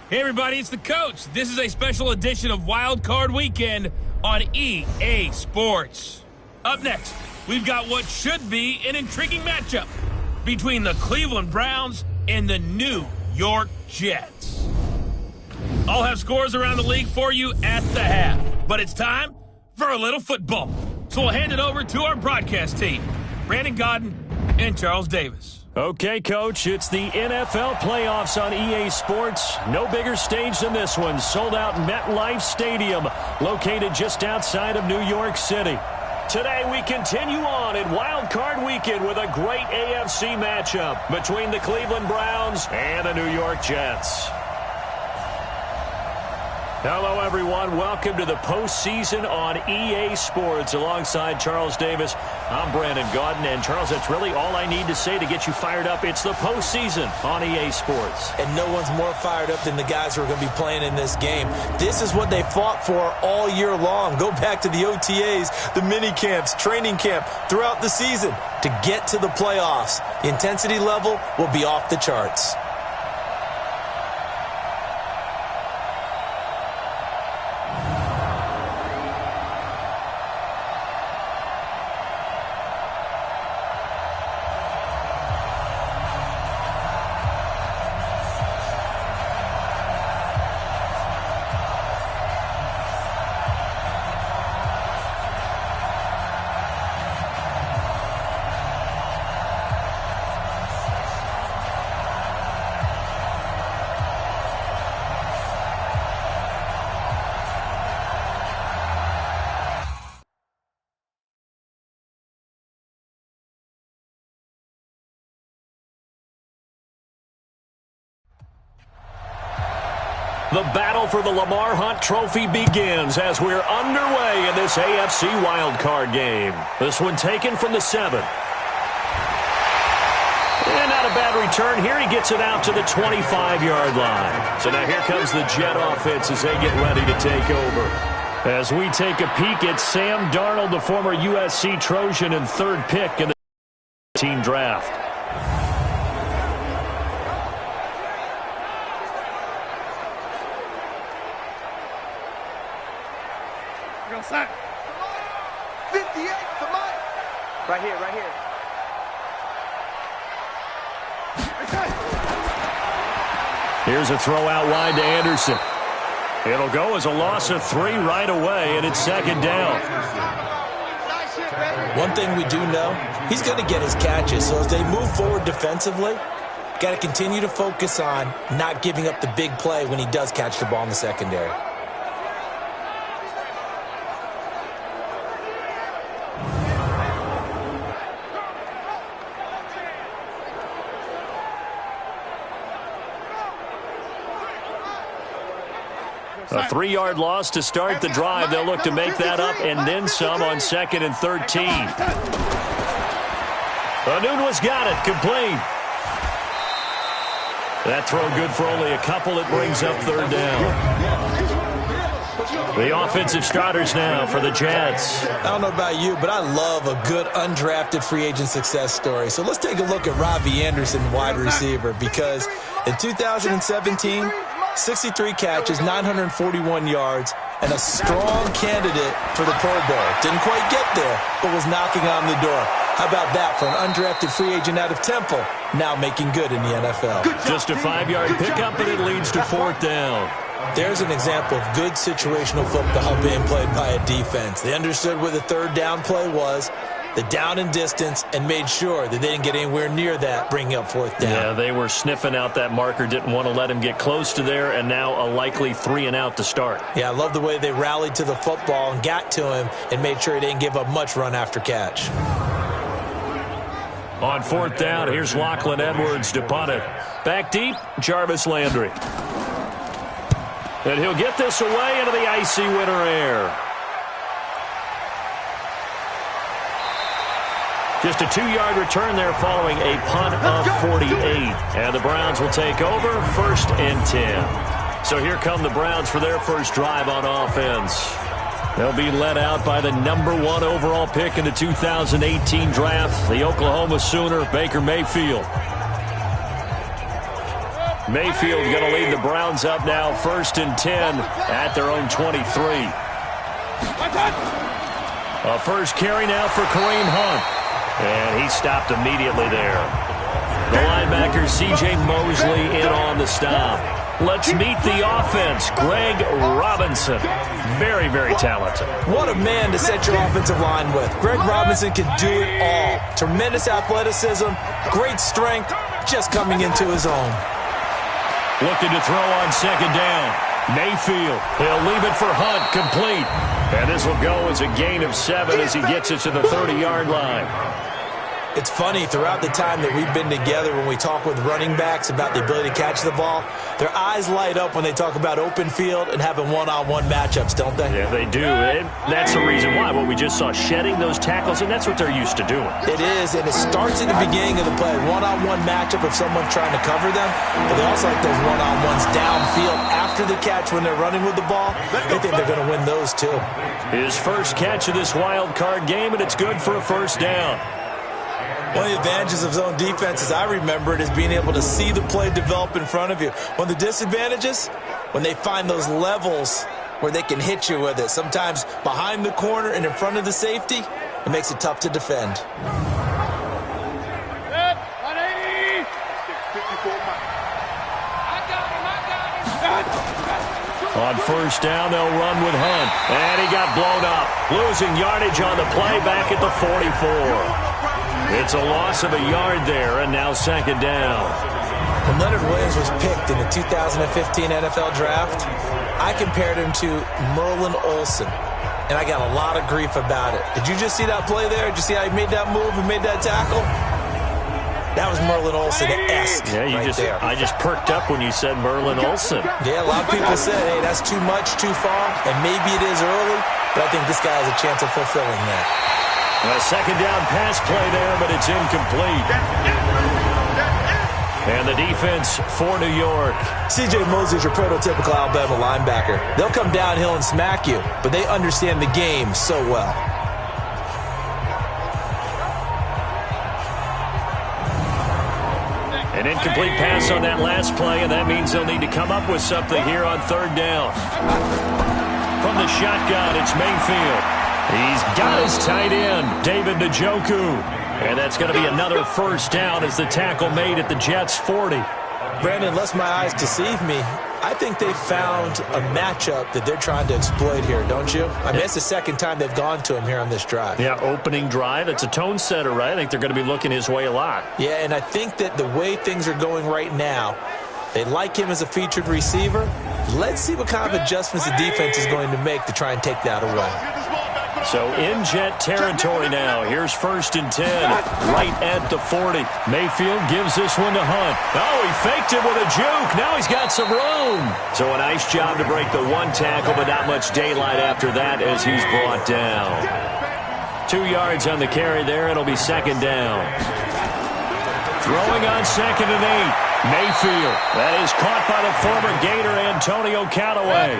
Hey everybody, it's the coach. This is a special edition of Wild Card Weekend on EA Sports. Up next, we've got what should be an intriguing matchup between the Cleveland Browns and the New York Jets. I'll have scores around the league for you at the half, but it's time for a little football. So we'll hand it over to our broadcast team, Brandon Godden and Charles Davis. Okay, Coach, it's the NFL playoffs on EA Sports. No bigger stage than this one. Sold out MetLife Stadium, located just outside of New York City. Today, we continue on in Wild Card Weekend with a great AFC matchup between the Cleveland Browns and the New York Jets. Hello, everyone. Welcome to the postseason on EA Sports. Alongside Charles Davis, I'm Brandon Godden. And, Charles, that's really all I need to say to get you fired up. It's the postseason on EA Sports. And no one's more fired up than the guys who are going to be playing in this game. This is what they fought for all year long. Go back to the OTAs, the mini camps, training camp, throughout the season to get to the playoffs. The intensity level will be off the charts. The battle for the Lamar Hunt Trophy begins as we're underway in this AFC wildcard game. This one taken from the 7. And not a bad return here. He gets it out to the 25-yard line. So now here comes the Jet offense as they get ready to take over. As we take a peek at Sam Darnold, the former USC Trojan and third pick in the team draft. Sack. 58 to Mike. Right here, right here. Here's a throw out wide to Anderson. It'll go as a loss of 3 right away, and it's second down. One thing we do know, he's going to get his catches. So as they move forward defensively, got to continue to focus on not giving up the big play when he does catch the ball in the secondary. A 3-yard loss to start the drive. They'll look to make that up and then some on 2nd and 13. Anunwa's got it. Complete. That throw good for only a couple. It brings up 3rd down. The offensive starters now for the Jets. I don't know about you, but I love a good undrafted free agent success story. So let's take a look at Robbie Anderson, wide receiver, because in 2017, 63 catches, 941 yards, and a strong candidate for the Pro Bowl. Didn't quite get there, but was knocking on the door. How about that for an undrafted free agent out of Temple, now making good in the NFL? Just a 5-yard pickup, and it leads to 4th down. There's an example of good situational football being played by a defense. They understood where the 3rd down play was, the down and distance, and made sure that they didn't get anywhere near that, bringing up 4th down. Yeah, they were sniffing out that marker, didn't want to let him get close to there, and now a likely 3 and out to start. Yeah, I love the way they rallied to the football and got to him and made sure he didn't give up much run after catch. On 4th down, here's Lachlan Edwards to punt it. Back deep, Jarvis Landry. And he'll get this away into the icy winter air. Just a 2-yard return there following a punt of 48. And the Browns will take over 1st and 10. So here come the Browns for their first drive on offense. They'll be led out by the #1 overall pick in the 2018 draft, the Oklahoma Sooner, Baker Mayfield. Mayfield going to lead the Browns up now, 1st and 10 at their own 23. A first carry now for Kareem Hunt. And he stopped immediately there. The linebacker C.J. Mosley in on the stop. Let's meet the offense. Greg Robinson. Very, very talented. What a man to set your offensive line with. Greg Robinson can do it all. Tremendous athleticism, great strength, just coming into his own. Looking to throw on 2nd down. Mayfield. He'll leave it for Hunt. Complete. And this will go as a gain of 7 as he gets it to the 30-yard line. It's funny, throughout the time that we've been together, when we talk with running backs about the ability to catch the ball, their eyes light up when they talk about open field and having one-on-one matchups, don't they? Yeah, they do. And that's the reason why. What we just saw, shedding those tackles, and that's what they're used to doing. It is, and it starts at the beginning of the play. One-on-one matchup if someone's trying to cover them, but they also like those one-on-ones downfield after the catch when they're running with the ball. They think they're going to win those, too. His first catch of this wild card game, and it's good for a 1st down. One of the advantages of zone defense, as I remember it, is being able to see the play develop in front of you. One of the disadvantages, when they find those levels where they can hit you with it, sometimes behind the corner and in front of the safety, it makes it tough to defend. On 1st down, they'll run with Hunt. And he got blown up. Losing yardage on the play back at the 44. It's a loss of a yard there, and now 2nd down. When Leonard Williams was picked in the 2015 NFL Draft, I compared him to Merlin Olsen, and I got a lot of grief about it. Did you just see that play there? Did you see how he made that move and made that tackle? That was Merlin Olsen-esque there. I just perked up when you said Merlin Olsen. Yeah, a lot of people said, hey, that's too much, too far, and maybe it is early, but I think this guy has a chance of fulfilling that. A 2nd down pass play there, but it's incomplete. And the defense for New York. C.J. Mosley is your prototypical Alabama linebacker. They'll come downhill and smack you, but they understand the game so well. An incomplete pass on that last play, and that means they'll need to come up with something here on 3rd down. From the shotgun, it's Mayfield. He's got his tight end, David Njoku. And that's going to be another 1st down as the tackle made at the Jets' 40. Brandon, lest my eyes deceive me, I think they found a matchup that they're trying to exploit here, don't you? I mean, it's the 2nd time they've gone to him here on this drive. Yeah, opening drive. It's a tone setter, right? I think they're going to be looking his way a lot. Yeah, and I think that the way things are going right now, they like him as a featured receiver. Let's see what kind of adjustments the defense is going to make to try and take that away. So in Jet territory now. Here's 1st and 10, right at the 40. Mayfield gives this one to Hunt. Oh, he faked it with a juke. Now he's got some room. So a nice job to break the 1 tackle, but not much daylight after that as he's brought down. 2 yards on the carry there. It'll be 2nd down. Throwing on 2nd and 8. Mayfield. That is caught by the former Gator Antonio Callaway.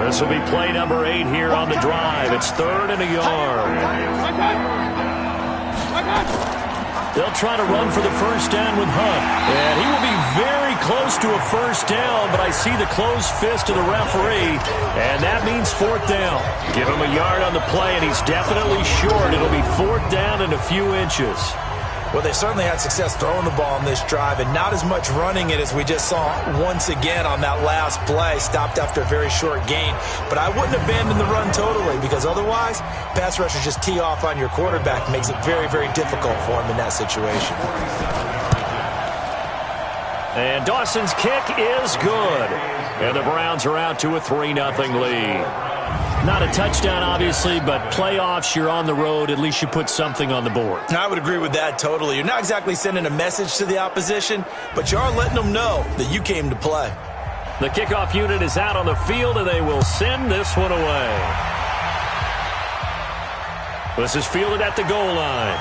This will be play number 8 here on the drive. It's 3rd and a yard. They'll try to run for the 1st down with Hunt. And he will be very close to a 1st down, but I see the closed fist of the referee, and that means 4th down. Give him a yard on the play, and he's definitely short. It'll be 4th down and a few inches. Well, they certainly had success throwing the ball on this drive and not as much running it as we just saw once again on that last play. Stopped after a very short gain. But I wouldn't abandon the run totally because otherwise, pass rushers just tee off on your quarterback. Makes it very, very difficult for him in that situation. And Dawson's kick is good. And the Browns are out to a 3-0 lead. Not a touchdown, obviously, but playoffs, you're on the road. At least you put something on the board. I would agree with that totally. You're not exactly sending a message to the opposition, but you are letting them know that you came to play. The kickoff unit is out on the field, and they will send this one away. This is fielded at the goal line.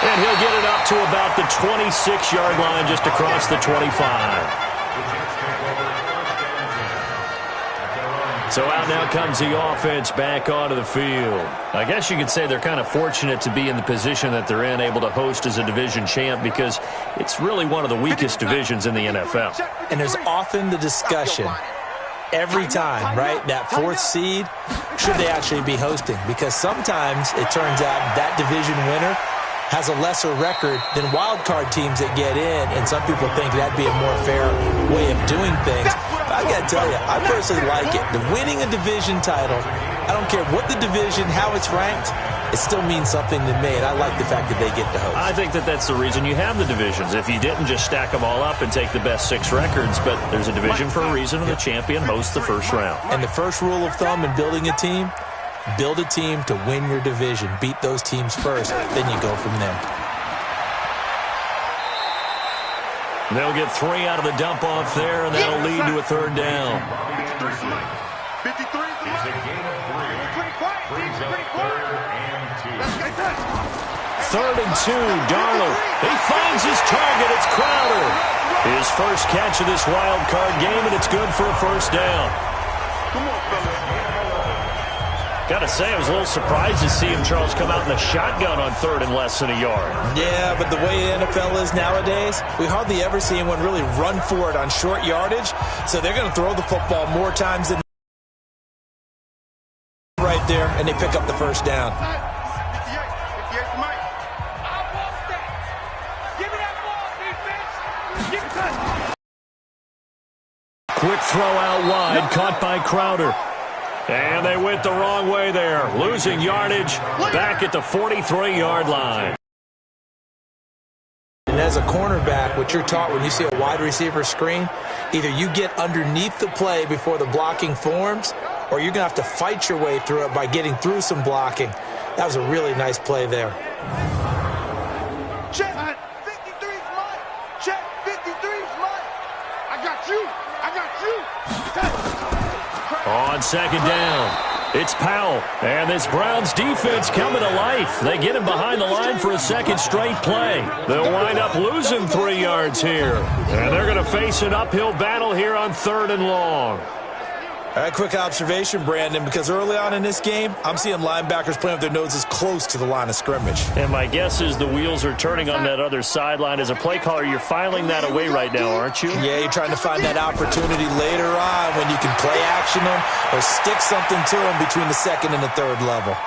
And he'll get it up to about the 26-yard line, just across the 25. So out now comes the offense back onto the field. I guess you could say they're kind of fortunate to be in the position that they're in, able to host as a division champ, because it's really one of the weakest divisions in the NFL. And there's often the discussion every time, right, that fourth seed, should they actually be hosting? Because sometimes it turns out that division winner has a lesser record than wild card teams that get in, and some people think that'd be a more fair way of doing things. But I got to tell you, I personally like it. The winning a division title, I don't care what the division, how it's ranked, it still means something to me, and I like the fact that they get to host. I think that that's the reason you have the divisions. If you didn't just stack them all up and take the best 6 records, but there's a division for a reason, and the champion hosts the first round. And the first rule of thumb in building a team, build a team to win your division. Beat those teams first, then you go from there. They'll get 3 out of the dump-off there, and that'll lead to a third down. 53 is a gain of 3. Pretty quiet. Pretty quiet. 3rd and 2, Darnold. He finds his target. It's Crowder. His first catch of this wild card game, and it's good for a first down. Come on, fellas. Got to say, I was a little surprised to see him, Charles, come out in a shotgun on 3rd and less than a yard. Yeah, but the way the NFL is nowadays, we hardly ever see anyone really run for it on short yardage. So they're going to throw the football more times than right there, and they pick up the first down. 58 for Mike. I want that. Give me that ball, defense. Give it to us. Quick throw out wide, caught by Crowder. And they went the wrong way there, losing yardage back at the 43-yard line. And as a cornerback, what you're taught when you see a wide receiver screen, either you get underneath the play before the blocking forms, or you're going to have to fight your way through it by getting through some blocking. That was a really nice play there. Check. 53's mine. Check. 53's mine. I got you. I got you. On second down, it's Powell. And this Browns defense coming to life. They get him behind the line for a second straight play. They'll wind up losing 3 yards here. And they're going to face an uphill battle here on 3rd and long. All right, quick observation, Brandon, because early on in this game, I'm seeing linebackers playing with their noses close to the line of scrimmage. And my guess is the wheels are turning on that other sideline. As a play caller, you're filing that away right now, aren't you? Yeah, you're trying to find that opportunity later on when you can play action them or stick something to them between the 2nd and the 3rd level.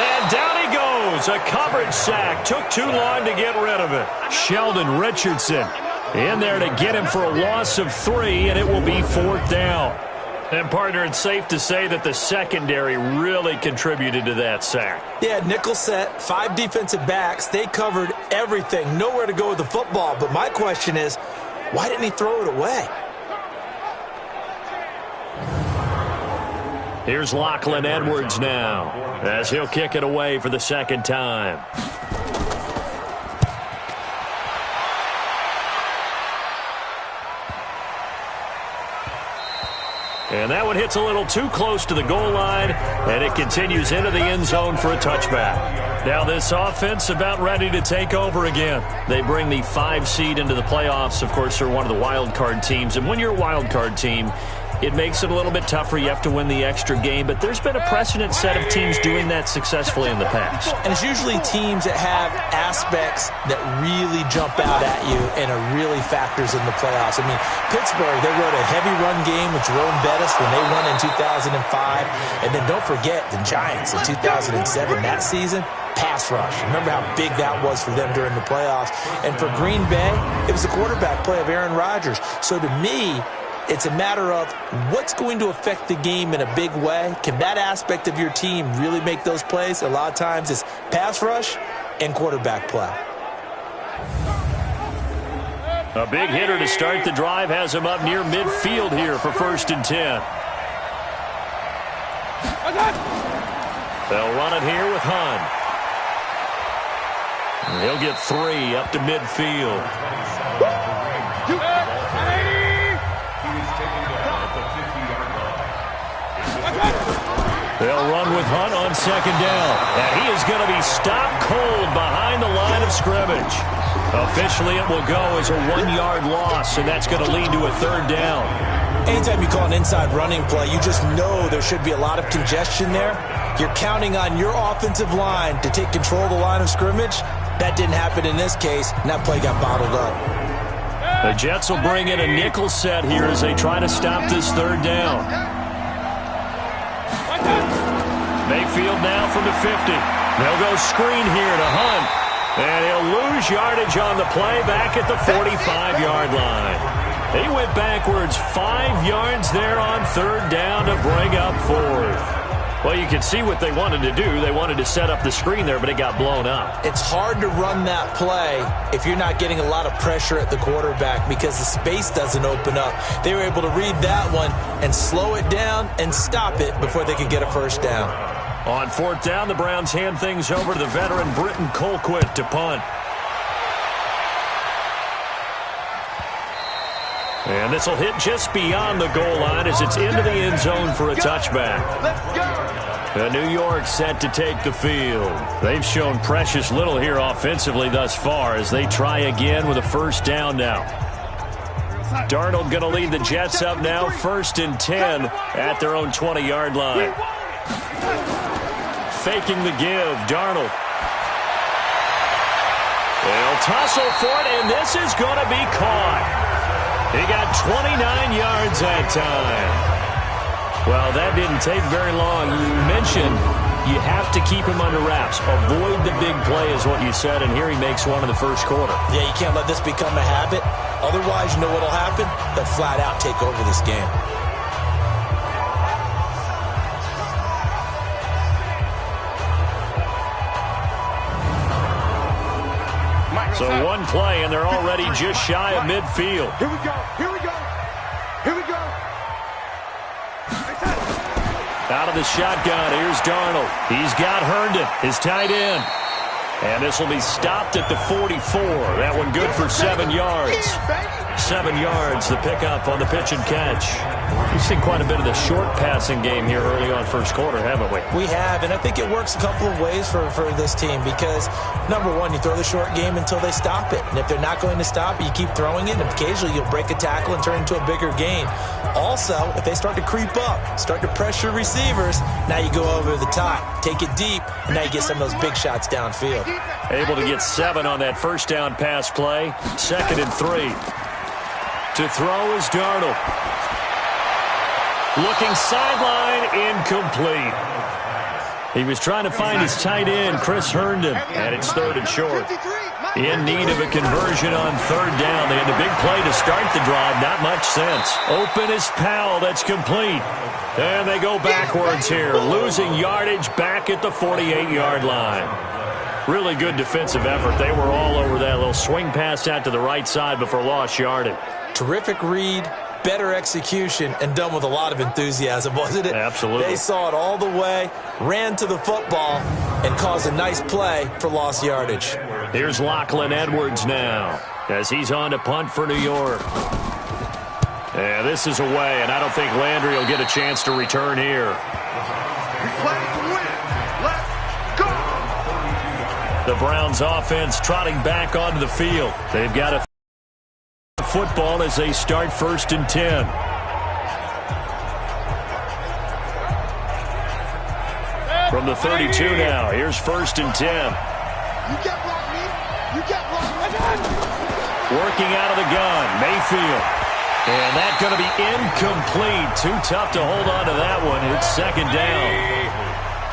And down he goes. A coverage sack. Took too long to get rid of it. Sheldon Richardson in there to get him for a loss of 3, and it will be 4th down. And, partner, it's safe to say that the secondary really contributed to that sack. Yeah, nickel set, 5 defensive backs. They covered everything. Nowhere to go with the football. But my question is, why didn't he throw it away? Here's Lachlan Edwards now, as he'll kick it away for the 2nd time. And that one hits a little too close to the goal line, and it continues into the end zone for a touchback. Now this offense about ready to take over again. They bring the 5 seed into the playoffs. Of course, they're one of the wild card teams, and when you're a wild card team, it makes it a little bit tougher. You have to win the extra game, but there's been a precedent set of teams doing that successfully in the past. And it's usually teams that have aspects that really jump out at you and are really factors in the playoffs. I mean, Pittsburgh, they rode a heavy run game with Jerome Bettis when they won in 2005. And then don't forget the Giants in 2007, that season. Pass rush. Remember how big that was for them during the playoffs. And for Green Bay, it was the quarterback play of Aaron Rodgers. So to me, it's a matter of what's going to affect the game in a big way. Can that aspect of your team really make those plays? A lot of times it's pass rush and quarterback play. A big hitter to start the drive has him up near midfield here for 1st and 10. They'll run it here with Hunt. And he'll get 3 up to midfield. They'll run with Hunt on second down. And he is going to be stopped cold behind the line of scrimmage. Officially, it will go as a 1-yard loss, and that's going to lead to a third down. Anytime you call an inside running play, you just know there should be a lot of congestion there. You're counting on your offensive line to take control of the line of scrimmage. That didn't happen in this case, and that play got bottled up. The Jets will bring in a nickel set here as they try to stop this third down. Mayfield now from the 50. They'll go screen here to Hunt. And he'll lose yardage on the play back at the 45-yard line. He went backwards 5 yards there on third down to bring up fourth. Well, you can see what they wanted to do. They wanted to set up the screen there, but it got blown up. It's hard to run that play if you're not getting a lot of pressure at the quarterback because the space doesn't open up. They were able to read that one and slow it down and stop it before they could get a first down. On fourth down, the Browns hand things over to the veteran Britton Colquitt to punt. And this will hit just beyond the goal line as it's into the end zone for a touchback. The New York set to take the field. They've shown precious little here offensively thus far as they try again with a first down now. Darnold going to lead the Jets up now, 1st and 10 at their own 20-yard line. Faking the give, Darnold. They'll tussle for it, and this is going to be caught. He got 29 yards that time. Well, that didn't take very long. You mentioned you have to keep him under wraps. Avoid the big play is what you said, and here he makes one in the first quarter. Yeah, you can't let this become a habit. Otherwise, you know what will happen? They'll flat out take over this game. So one play, and they're already just shy of midfield. Here we go. Here we go. Here we go. Out of the shotgun, here's Darnold. He's got Herndon, his tight end. And this will be stopped at the 44. That one good for 7 yards. 7 yards, the pickup on the pitch and catch. We've seen quite a bit of the short passing game here early on first quarter, haven't we? We have, and I think it works a couple of ways for this team because, number one, you throw the short game until they stop it. And if they're not going to stop it, you keep throwing it, and occasionally you'll break a tackle and turn into a bigger gain. Also, if they start to creep up, start to pressure receivers, now you go over the top, take it deep, and now you get some of those big shots downfield. Able to get 7 on that first down pass play. 2nd and 3. To throw is Darnold. Looking sideline, incomplete. He was trying to find his tight end, Chris Herndon, and it's 3rd and short. In need of a conversion on 3rd down. They had a big play to start the drive, not much sense. Open is Powell, that's complete. And they go backwards here, losing yardage back at the 48-yard line. Really good defensive effort. They were all over that little swing pass out to the right side before lost yardage. Terrific read, better execution, and done with a lot of enthusiasm, wasn't it? Absolutely. They saw it all the way, ran to the football, and caused a nice play for lost yardage. Here's Lachlan Edwards now as he's on to punt for New York. Yeah, this is away, and I don't think Landry will get a chance to return here. We play to win. Let's go. The Browns offense trotting back onto the field. They've got a football as they start 1st and 10. From the 32 now, here's 1st and 10. You get blocked, me. You get blocked. Working out of the gun, Mayfield. And that's going to be incomplete. Too tough to hold on to that one. It's 2nd down.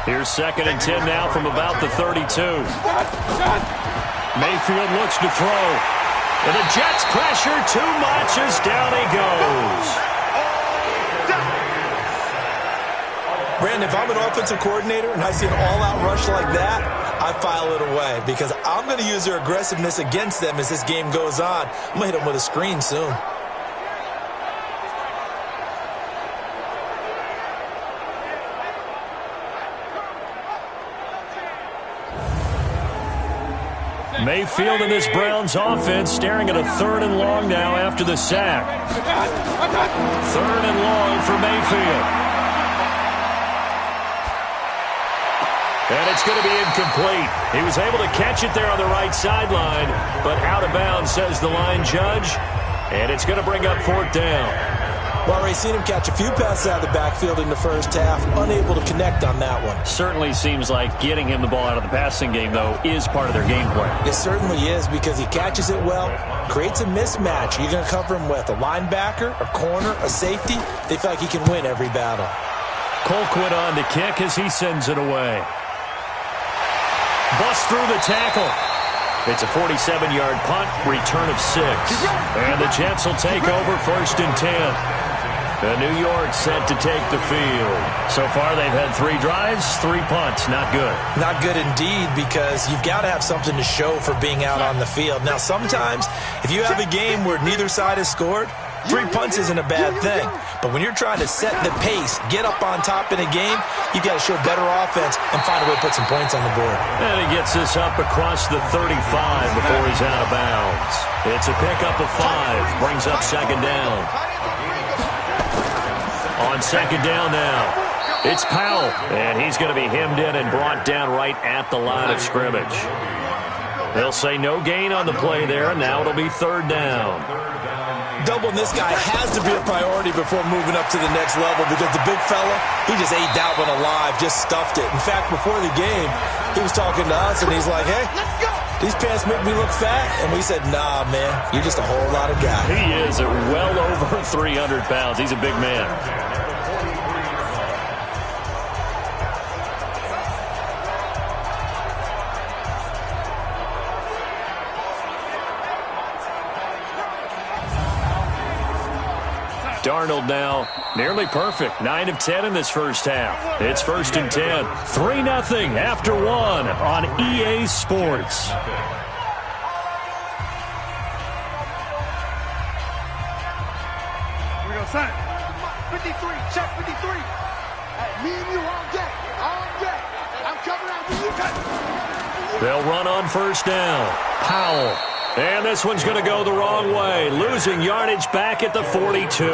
Here's 2nd and 10 now from about the 32. Mayfield looks to throw. And the Jets pressure too much as down he goes. Brandon, if I'm an offensive coordinator and I see an all-out rush like that, I file it away because I'm going to use their aggressiveness against them as this game goes on. I'm going to hit them with a screen soon. Mayfield and this Browns offense staring at a 3rd and long now after the sack. 3rd and long for Mayfield. And it's going to be incomplete. He was able to catch it there on the right sideline, but out of bounds, says the line judge. And it's going to bring up 4th down. Well, Ray, seen him catch a few passes out of the backfield in the first half, unable to connect on that one. Certainly seems like getting him the ball out of the passing game, though, is part of their game plan. It certainly is, because he catches it well, creates a mismatch. You're going to cover him with a linebacker, a corner, a safety. They feel like he can win every battle. Colquitt on to kick as he sends it away. Bust through the tackle. It's a 47-yard punt, return of 6. And the Jets will take over 1st and 10. The New York set to take the field. So far, they've had 3 drives, 3 punts. Not good. Not good indeed, because you've got to have something to show for being out on the field. Now, sometimes, if you have a game where neither side has scored, 3 punts isn't a bad thing. But when you're trying to set the pace, get up on top in a game, you've got to show better offense and find a way to put some points on the board. And he gets this up across the 35 before he's out of bounds. It's a pickup of 5. Brings up 2nd down. On 2nd down now, it's Powell. And he's going to be hemmed in and brought down right at the line of scrimmage. They'll say no gain on the play there, and now it'll be 3rd down. Doubling this guy has to be a priority before moving up to the next level, because the big fella, he just ate that one alive, just stuffed it. In fact, before the game, he was talking to us, and he's like, hey, these pants make me look fat. And we said, nah, man, you're just a whole lot of guy. He is at well over 300 pounds. He's a big man. Darnold now nearly perfect. 9 of 10 in this first half. It's 1st and 10. 3-0 after 1 on EA Sports. Here we go, son. 53, check 53. Me and you all day. All day. I'm coming out with you. They'll run on 1st down. Powell. And this one's going to go the wrong way. Losing yardage back at the 42.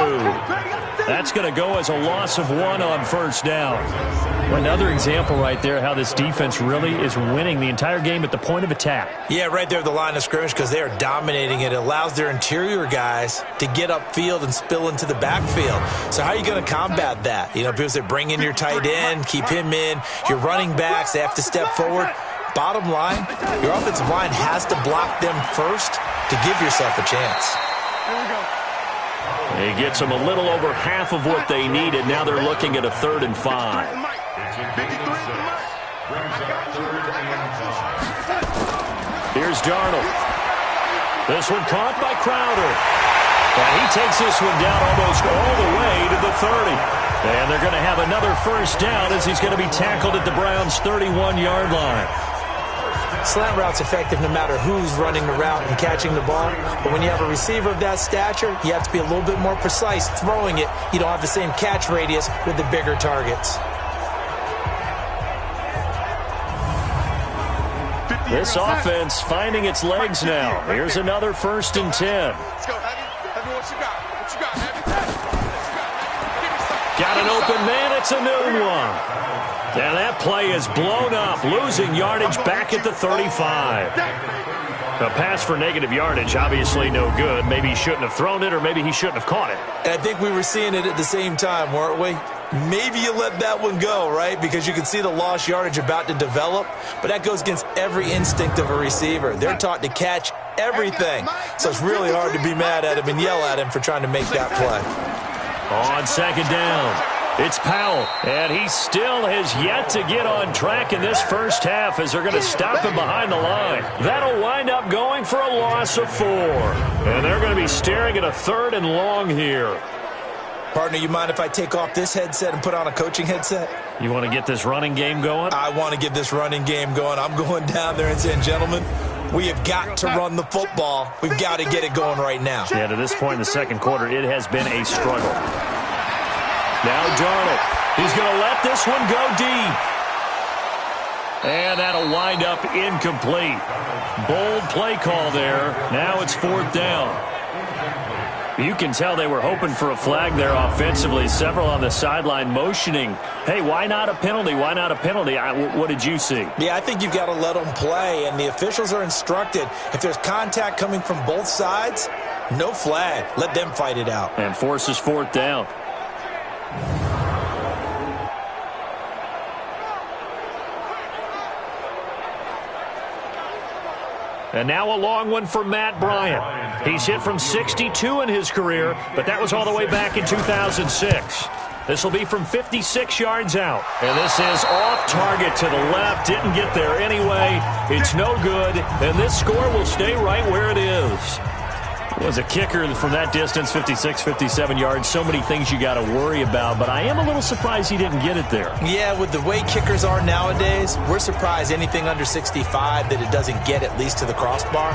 That's going to go as a loss of 1 on 1st down. Another example right there how this defense really is winning the entire game at the point of attack. Yeah, right there at the line of scrimmage, because they are dominating it. It allows their interior guys to get upfield and spill into the backfield. So how are you going to combat that? You know, people say bring in your tight end, keep him in. Your running backs, they have to step forward. Bottom line, your offensive line has to block them first to give yourself a chance. He gets them a little over half of what they needed. Now they're looking at a 3rd and 5. Here's Darnold. This one caught by Crowder. And he takes this one down almost all the way to the 30. And they're going to have another 1st down as he's going to be tackled at the Browns' 31-yard line. Slant route's effective no matter who's running the route and catching the ball. But when you have a receiver of that stature, you have to be a little bit more precise throwing it. You don't have the same catch radius with the bigger targets. This offense finding its legs now. Here's another 1st and 10. Let's go, Heavy. Heavy, what you got? What you got, Heavy? Got an open man. It's a new one. And that play is blown up, losing yardage back at the 35. A pass for negative yardage, obviously no good. Maybe he shouldn't have thrown it, or maybe he shouldn't have caught it. And I think we were seeing it at the same time, weren't we? Maybe you let that one go, right? Because you can see the lost yardage about to develop. But that goes against every instinct of a receiver. They're taught to catch everything. So it's really hard to be mad at him and yell at him for trying to make that play. On 2nd down. It's Powell, and he still has yet to get on track in this first half as they're going to stop him behind the line. That'll wind up going for a loss of 4. And they're going to be staring at a 3rd and long here. Partner, you mind if I take off this headset and put on a coaching headset? You want to get this running game going? I want to get this running game going. I'm going down there and saying, gentlemen, we have got to run the football. We've got to get it going right now. Yeah, to this point in the second quarter, it has been a struggle. Now Darnold. He's going to let this one go deep. And that'll wind up incomplete. Bold play call there. Now it's 4th down. You can tell they were hoping for a flag there offensively. Several on the sideline motioning, hey, why not a penalty? Why not a penalty? What did you see? Yeah, I think you've got to let them play, and the officials are instructed, if there's contact coming from both sides, no flag. Let them fight it out. And forces fourth down. And now a long one for Matt Bryant. He's hit from 62 in his career, but that was all the way back in 2006. This will be from 56 yards out. And this is off target to the left. Didn't get there anyway. It's no good. And this score will stay right where it is. It was a kicker from that distance, 56, 57 yards. So many things you got to worry about, but I am a little surprised he didn't get it there. Yeah, with the way kickers are nowadays, we're surprised anything under 65 that it doesn't get at least to the crossbar.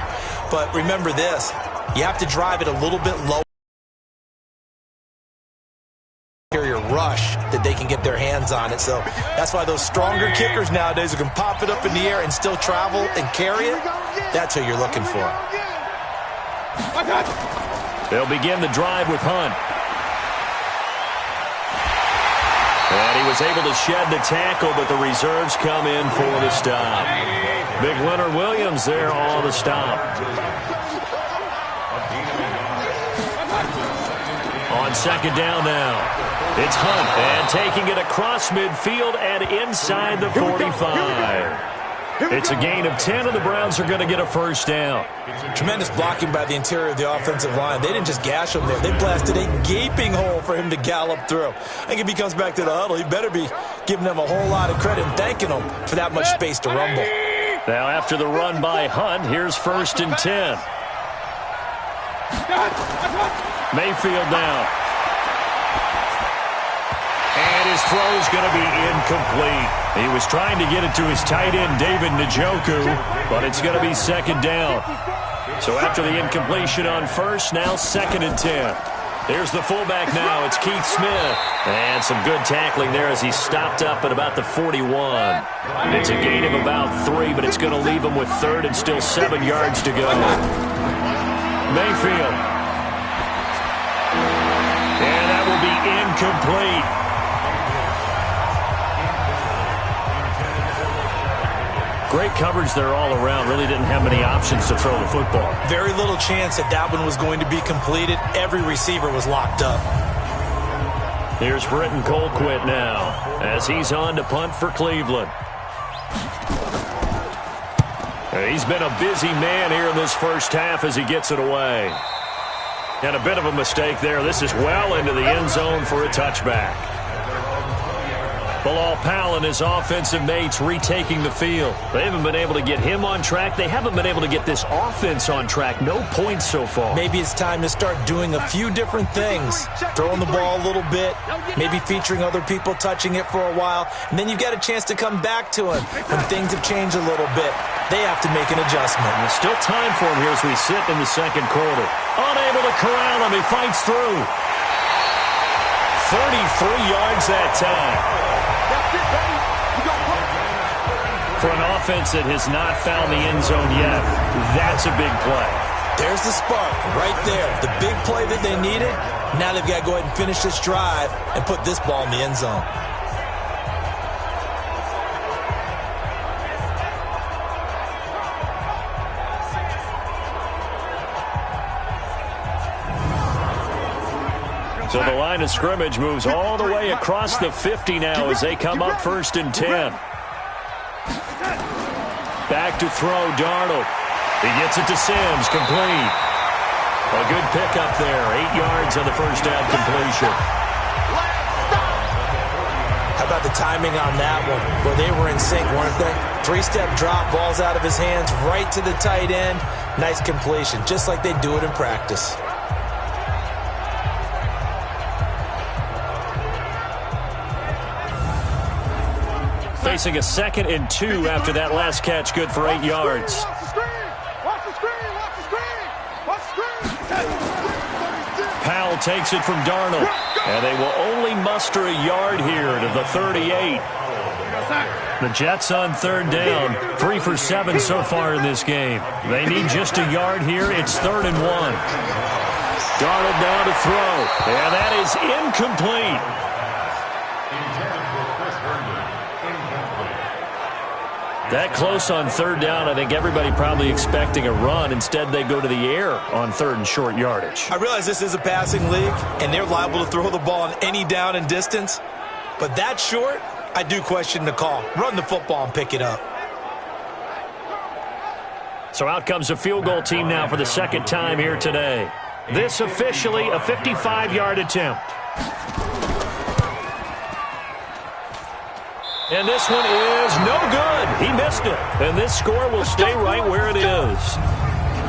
But remember this, you have to drive it a little bit lower. Your rush that they can get their hands on it. So that's why those stronger kickers nowadays who can pop it up in the air and still travel and carry it, that's who you're looking for. They'll begin the drive with Hunt. And he was able to shed the tackle, but the reserves come in for the stop. Big Leonard Williams there on the stop. On second down now, it's Hunt, and taking it across midfield and inside the 45. It's a gain of 10, and the Browns are going to get a first down. Tremendous blocking by the interior of the offensive line. They didn't just gash him there. They blasted a gaping hole for him to gallop through. I think if he comes back to the huddle, he better be giving them a whole lot of credit and thanking them for that much space to rumble. Now after the run by Hunt, here's 1st and 10. Mayfield now. And his throw is going to be incomplete. He was trying to get it to his tight end, David Njoku, but it's going to be second down. So after the incompletion on first, now 2nd and 10. Here's the fullback now. It's Keith Smith. And some good tackling there as he stopped up at about the 41. It's a gain of about 3, but it's going to leave him with 3rd and still 7 yards to go. Mayfield. And that will be incomplete. Great coverage there all around. Really didn't have many options to throw the football. Very little chance that that one was going to be completed. Every receiver was locked up. Here's Britton Colquitt now as he's on to punt for Cleveland. He's been a busy man here in this first half as he gets it away. And a bit of a mistake there. This is well into the end zone for a touchback. Bilal Powell and his offensive mates retaking the field. They haven't been able to get him on track. They haven't been able to get this offense on track. No points so far. Maybe it's time to start doing a few different things. Throwing the ball a little bit, maybe featuring other people touching it for a while, and then you've got a chance to come back to him when things have changed a little bit. They have to make an adjustment. And there's still time for him here as we sit in the second quarter. Unable to corral him. He fights through. 33 yards that time. For an offense that has not found the end zone yet, that's a big play. There's the spark right there. The big play that they needed. Now they've got to go ahead and finish this drive and put this ball in the end zone. So the line of scrimmage moves all the way across the 50 now as they come up 1st and 10. Back to throw, Darnold. He gets it to Sims, complete. A good pickup there, 8 yards on the first down completion. How about the timing on that one, where they were in sync, weren't they? 3-step drop, balls out of his hands, right to the tight end. Nice completion, just like they do it in practice. Facing a 2nd and 2 after that last catch, good for 8 yards. Powell takes it from Darnold, and they will only muster a yard here to the 38. The Jets on 3rd down, 3 for 7 so far in this game. They need just a yard here. It's 3rd and 1. Darnold now to throw. And that is incomplete. That close on third down, I think everybody probably expecting a run. Instead, they go to the air on third and short yardage. I realize this is a passing league, and they're liable to throw the ball on any down and distance. But that short, I do question the call. Run the football and pick it up. So out comes a field goal team now for the second time here today. This officially a 55-yard attempt. And this one is no good. He missed it. And this score will stay right where it is.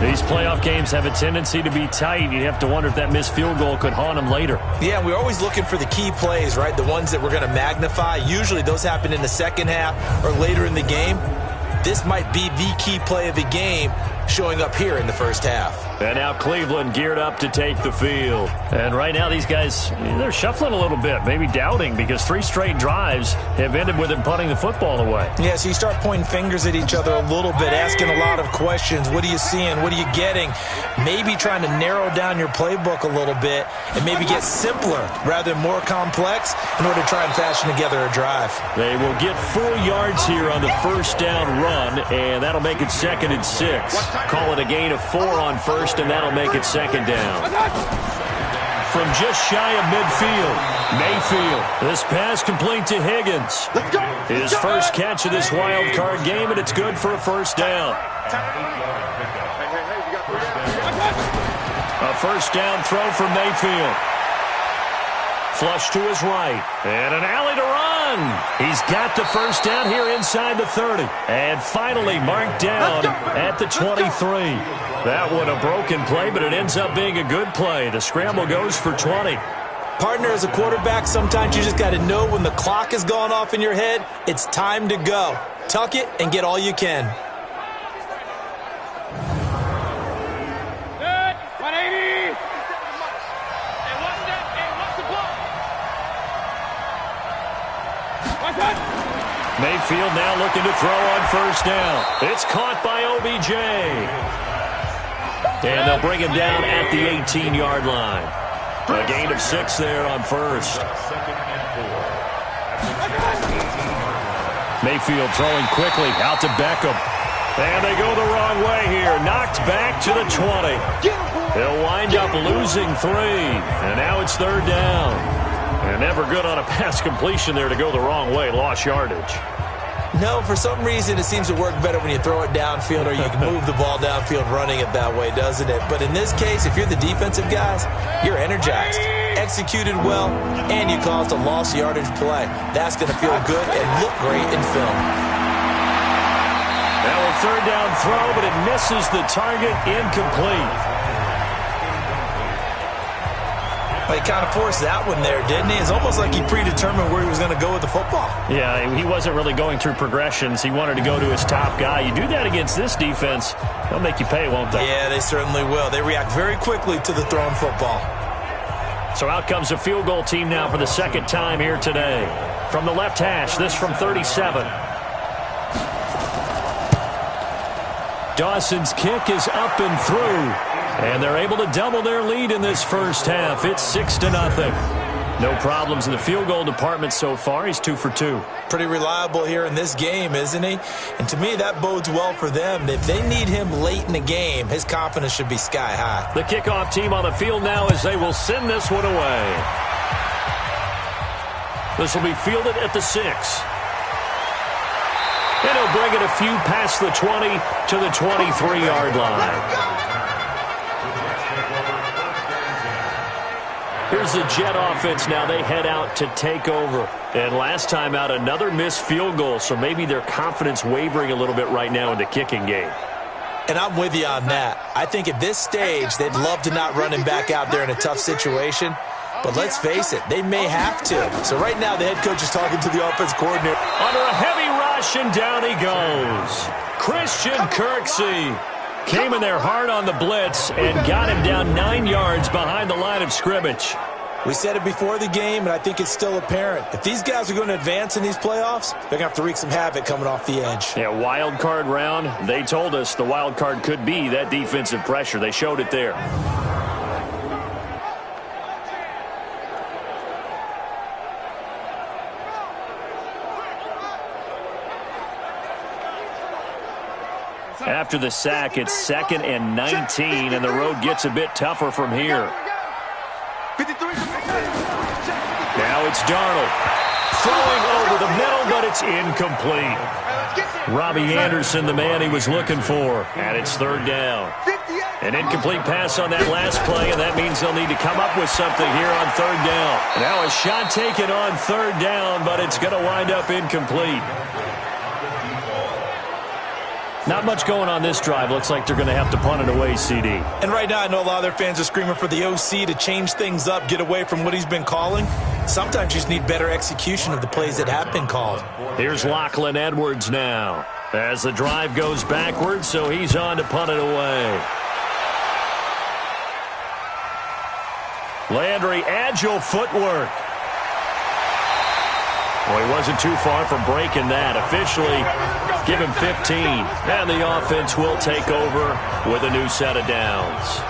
These playoff games have a tendency to be tight. You have to wonder if that missed field goal could haunt them later. Yeah, we're always looking for the key plays, right? The ones that we're going to magnify. Usually those happen in the second half or later in the game. This might be the key play of the game showing up here in the first half. And now Cleveland geared up to take the field. And right now these guys, they're shuffling a little bit, maybe doubting, because 3 straight drives have ended with them punting the football away. Yeah, so you start pointing fingers at each other a little bit, asking a lot of questions. What are you seeing? What are you getting? Maybe trying to narrow down your playbook a little bit and maybe get simpler rather than more complex in order to try and fashion together a drive. They will get 4 yards here on the first down run, and that'll make it 2nd and 6. Call it a gain of 4 on first, and that'll make it 2nd down. From just shy of midfield, Mayfield. This pass complete to Higgins. His first catch of this wild card game, and it's good for a first down. A first down throw for Mayfield. Flush to his right. And an alley to run. He's got the first down here inside the 30. And finally marked down at the 23. That one a broken play, but it ends up being a good play. The scramble goes for 20. Partner, as a quarterback, sometimes you just got to know when the clock has gone off in your head, it's time to go. Tuck it and get all you can. Mayfield now looking to throw on first down. It's caught by OBJ. And they'll bring him down at the 18-yard line. A gain of 6 there on first. Mayfield throwing quickly out to Beckham. And they go the wrong way here. Knocked back to the 20. They'll wind up losing 3. And now it's 3rd down. And never good on a pass completion there to go the wrong way. Lost yardage. No, for some reason it seems to work better when you throw it downfield or you can move the ball downfield running it that way, doesn't it? But in this case, if you're the defensive guys, you're energized, executed well, and you caused a lost yardage play. That's going to feel good and look great in film. Now a 3rd down throw, but it misses the target. Incomplete. Well, he kind of forced that one there, didn't he? It's almost like he predetermined where he was going to go with the football. Yeah, he wasn't really going through progressions. He wanted to go to his top guy. You do that against this defense, they'll make you pay, won't they? Yeah, they certainly will. They react very quickly to the thrown football. So out comes a field goal team now for the 2nd time here today. From the left hash, this from 37. Dawson's kick is up and through. And they're able to double their lead in this first half. It's 6-0. No problems in the field goal department so far. He's 2 for 2. Pretty reliable here in this game, isn't he? And to me, that bodes well for them. If they need him late in the game, his confidence should be sky high. The kickoff team on the field now as they will send this one away. This will be fielded at the 6. And he'll bring it a few past the 20 to the 23-yard line. Here's the Jet offense now. They head out to take over. And last time out, another missed field goal, so maybe their confidence wavering a little bit right now in the kicking game. And I'm with you on that. I think at this stage, they'd love to not run him back out there in a tough situation. But let's face it, they may have to. So right now, the head coach is talking to the offense coordinator. Under a heavy rush, and down he goes. Christian Kirksey came in there hard on the blitz and got him down 9 yards behind the line of scrimmage. We said it before the game, and I think it's still apparent. If these guys are going to advance in these playoffs, they're going to have to wreak some havoc coming off the edge. Yeah, wild card round. They told us the wild card could be that defensive pressure. They showed it there. After the sack, it's 2nd and 19, and the road gets a bit tougher from here. Now it's Darnold. Throwing over the middle, but it's incomplete. Robbie Anderson, the man he was looking for, and it's 3rd down. An incomplete pass on that last play, and that means they'll need to come up with something here on 3rd down. Now a shot taken on 3rd down, but it's going to wind up incomplete. Not much going on this drive. Looks like they're going to have to punt it away, CD. And right now, I know a lot of their fans are screaming for the OC to change things up, get away from what he's been calling. Sometimes you just need better execution of the plays that have been called. Here's Lachlan Edwards now as the drive goes backwards, so he's on to punt it away. Landry, agile footwork. Well, he wasn't too far from breaking that. Officially, give him 15. And the offense will take over with a new set of downs.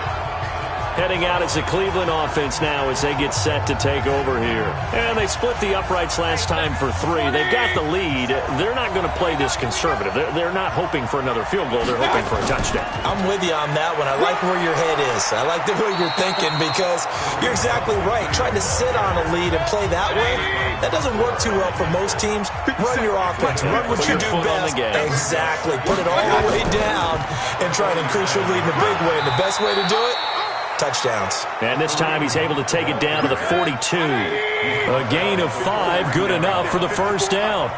Heading out as the Cleveland offense now as they get set to take over here. And they split the uprights last time for 3. They've got the lead. They're not going to play this conservative. They're not hoping for another field goal. They're hoping for a touchdown. I'm with you on that one. I like where your head is. I like the way you're thinking because you're exactly right. Trying to sit on a lead and play that way, that doesn't work too well for most teams. Run your offense. Run what you do best. Exactly. Put it all the way down and try and increase your lead in a big way. And the best way to do it? Touchdowns. And this time he's able to take it down to the 42. A gain of 5, good enough for the 1st down.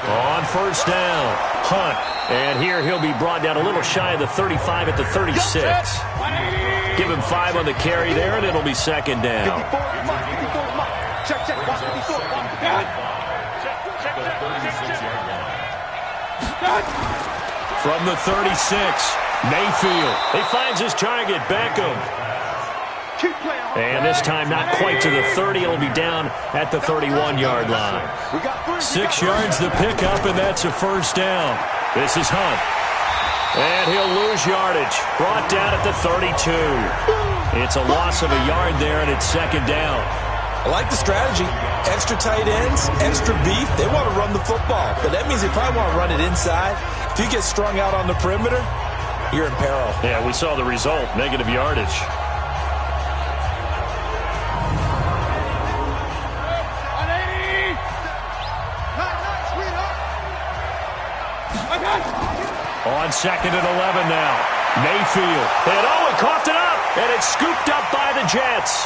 On 1st down, Hunt. And here he'll be brought down a little shy of the 35 at the 36. Give him 5 on the carry there, and it'll be 2nd down. From the 36, Mayfield. He finds his target, Beckham. And this time not quite to the 30. It'll be down at the 31-yard line. 6 yards the pickup, and that's a 1st down. This is Hunt. And he'll lose yardage. Brought down at the 32. It's a loss of a yard there, and it's 2nd down. I like the strategy. Extra tight ends, extra beef. They want to run the football, but that means they probably want to run it inside. If you get strung out on the perimeter, you're in peril. Yeah, we saw the result, negative yardage. On 2nd and 11 now. Mayfield. And he coughed it up, and it's scooped up by the Jets.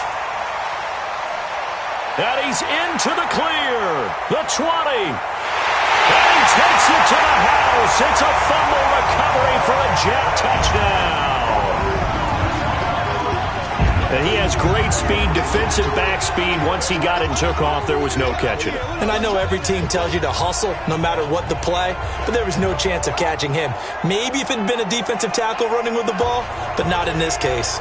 And he's into the clear. The 20. And he takes it to the house. It's a fumble recovery for a Jet touchdown. And he has great speed, defensive back speed. Once he got it and took off, there was no catching it. And I know every team tells you to hustle no matter what the play, but there was no chance of catching him. Maybe if it had been a defensive tackle running with the ball, but not in this case.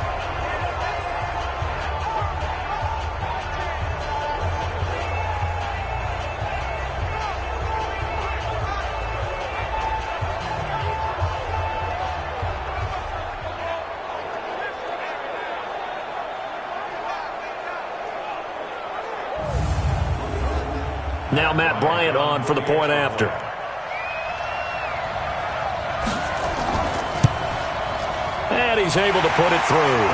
Now Matt Bryant on for the point after. And he's able to put it through.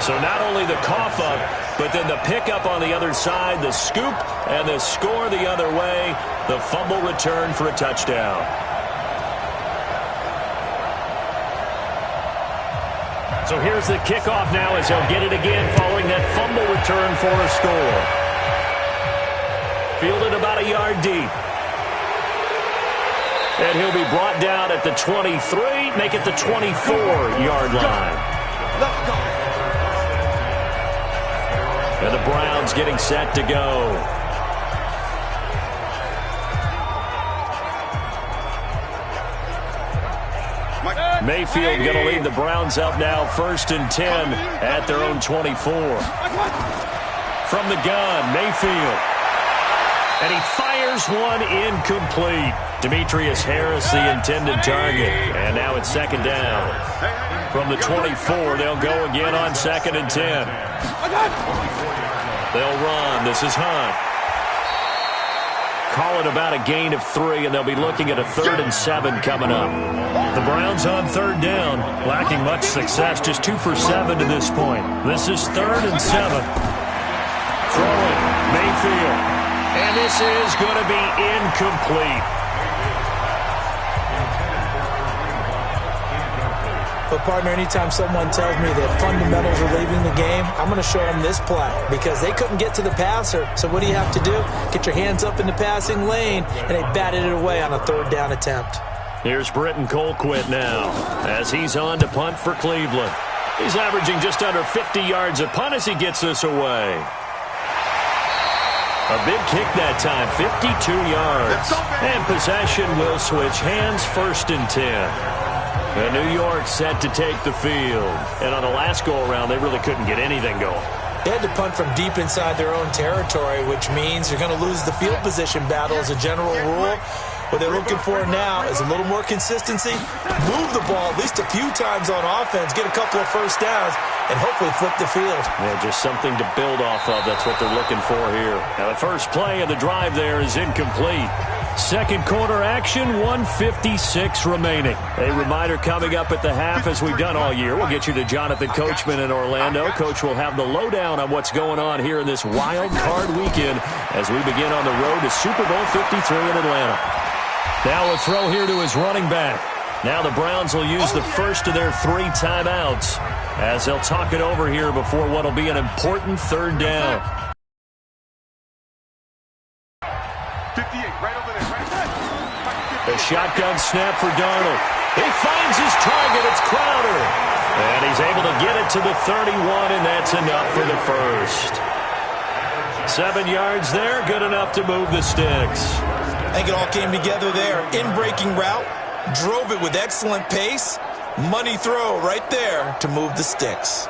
So not only the cough up, but then the pickup on the other side, the scoop, and the score the other way. The fumble return for a touchdown. So here's the kickoff now as he'll get it again following that fumble return for a score. Fielded about a yard deep. And he'll be brought down at the 23, make it the 24-yard line. Let's go. And the Browns getting set to go. Mayfield going to lead the Browns up now, 1st and 10 at their own 24. From the gun, Mayfield. And he fires one incomplete. Demetrius Harris, the intended target. And now it's 2nd down. From the 24, they'll go again on 2nd and 10. They'll run. This is Hunt. Call it about a gain of 3, and they'll be looking at a 3rd and 7 coming up. The Browns on 3rd down, lacking much success, just 2 for 7 to this point. This is 3rd and 7. Throwing, Mayfield. And this is going to be incomplete. But, partner, anytime someone tells me that fundamentals are leaving the game, I'm going to show them this play because they couldn't get to the passer. So what do you have to do? Get your hands up in the passing lane, and they batted it away on a 3rd down attempt. Here's Britton Colquitt now as he's on to punt for Cleveland. He's averaging just under 50 yards a punt as he gets this away. A big kick that time, 52 yards. And possession will switch hands, 1st and 10. And New York set to take the field. And on the last go-around, they really couldn't get anything going. They had to punt from deep inside their own territory, which means you're going to lose the field position battle as a general rule. What they're looking for now is a little more consistency, move the ball at least a few times on offense, get a couple of 1st downs, and hopefully flip the field. Yeah, just something to build off of. That's what they're looking for here. Now, the first play of the drive there is incomplete. Second quarter action, 1:56 remaining. A reminder coming up at the half, as we've done all year. We'll get you to Jonathan Coachman in Orlando. Coach will have the lowdown on what's going on here in this wild card weekend as we begin on the road to Super Bowl 53 in Atlanta. Now a throw here to his running back. Now the Browns will use the first of their 3 timeouts as they'll talk it over here before what will be an important 3rd down. 58, right over there. A shotgun snap for Darnold. He finds his target. It's Crowder. And he's able to get it to the 31, and that's enough for the first. 7 yards there, good enough to move the sticks. I think it all came together there. In-breaking route, drove it with excellent pace. Money throw right there to move the sticks.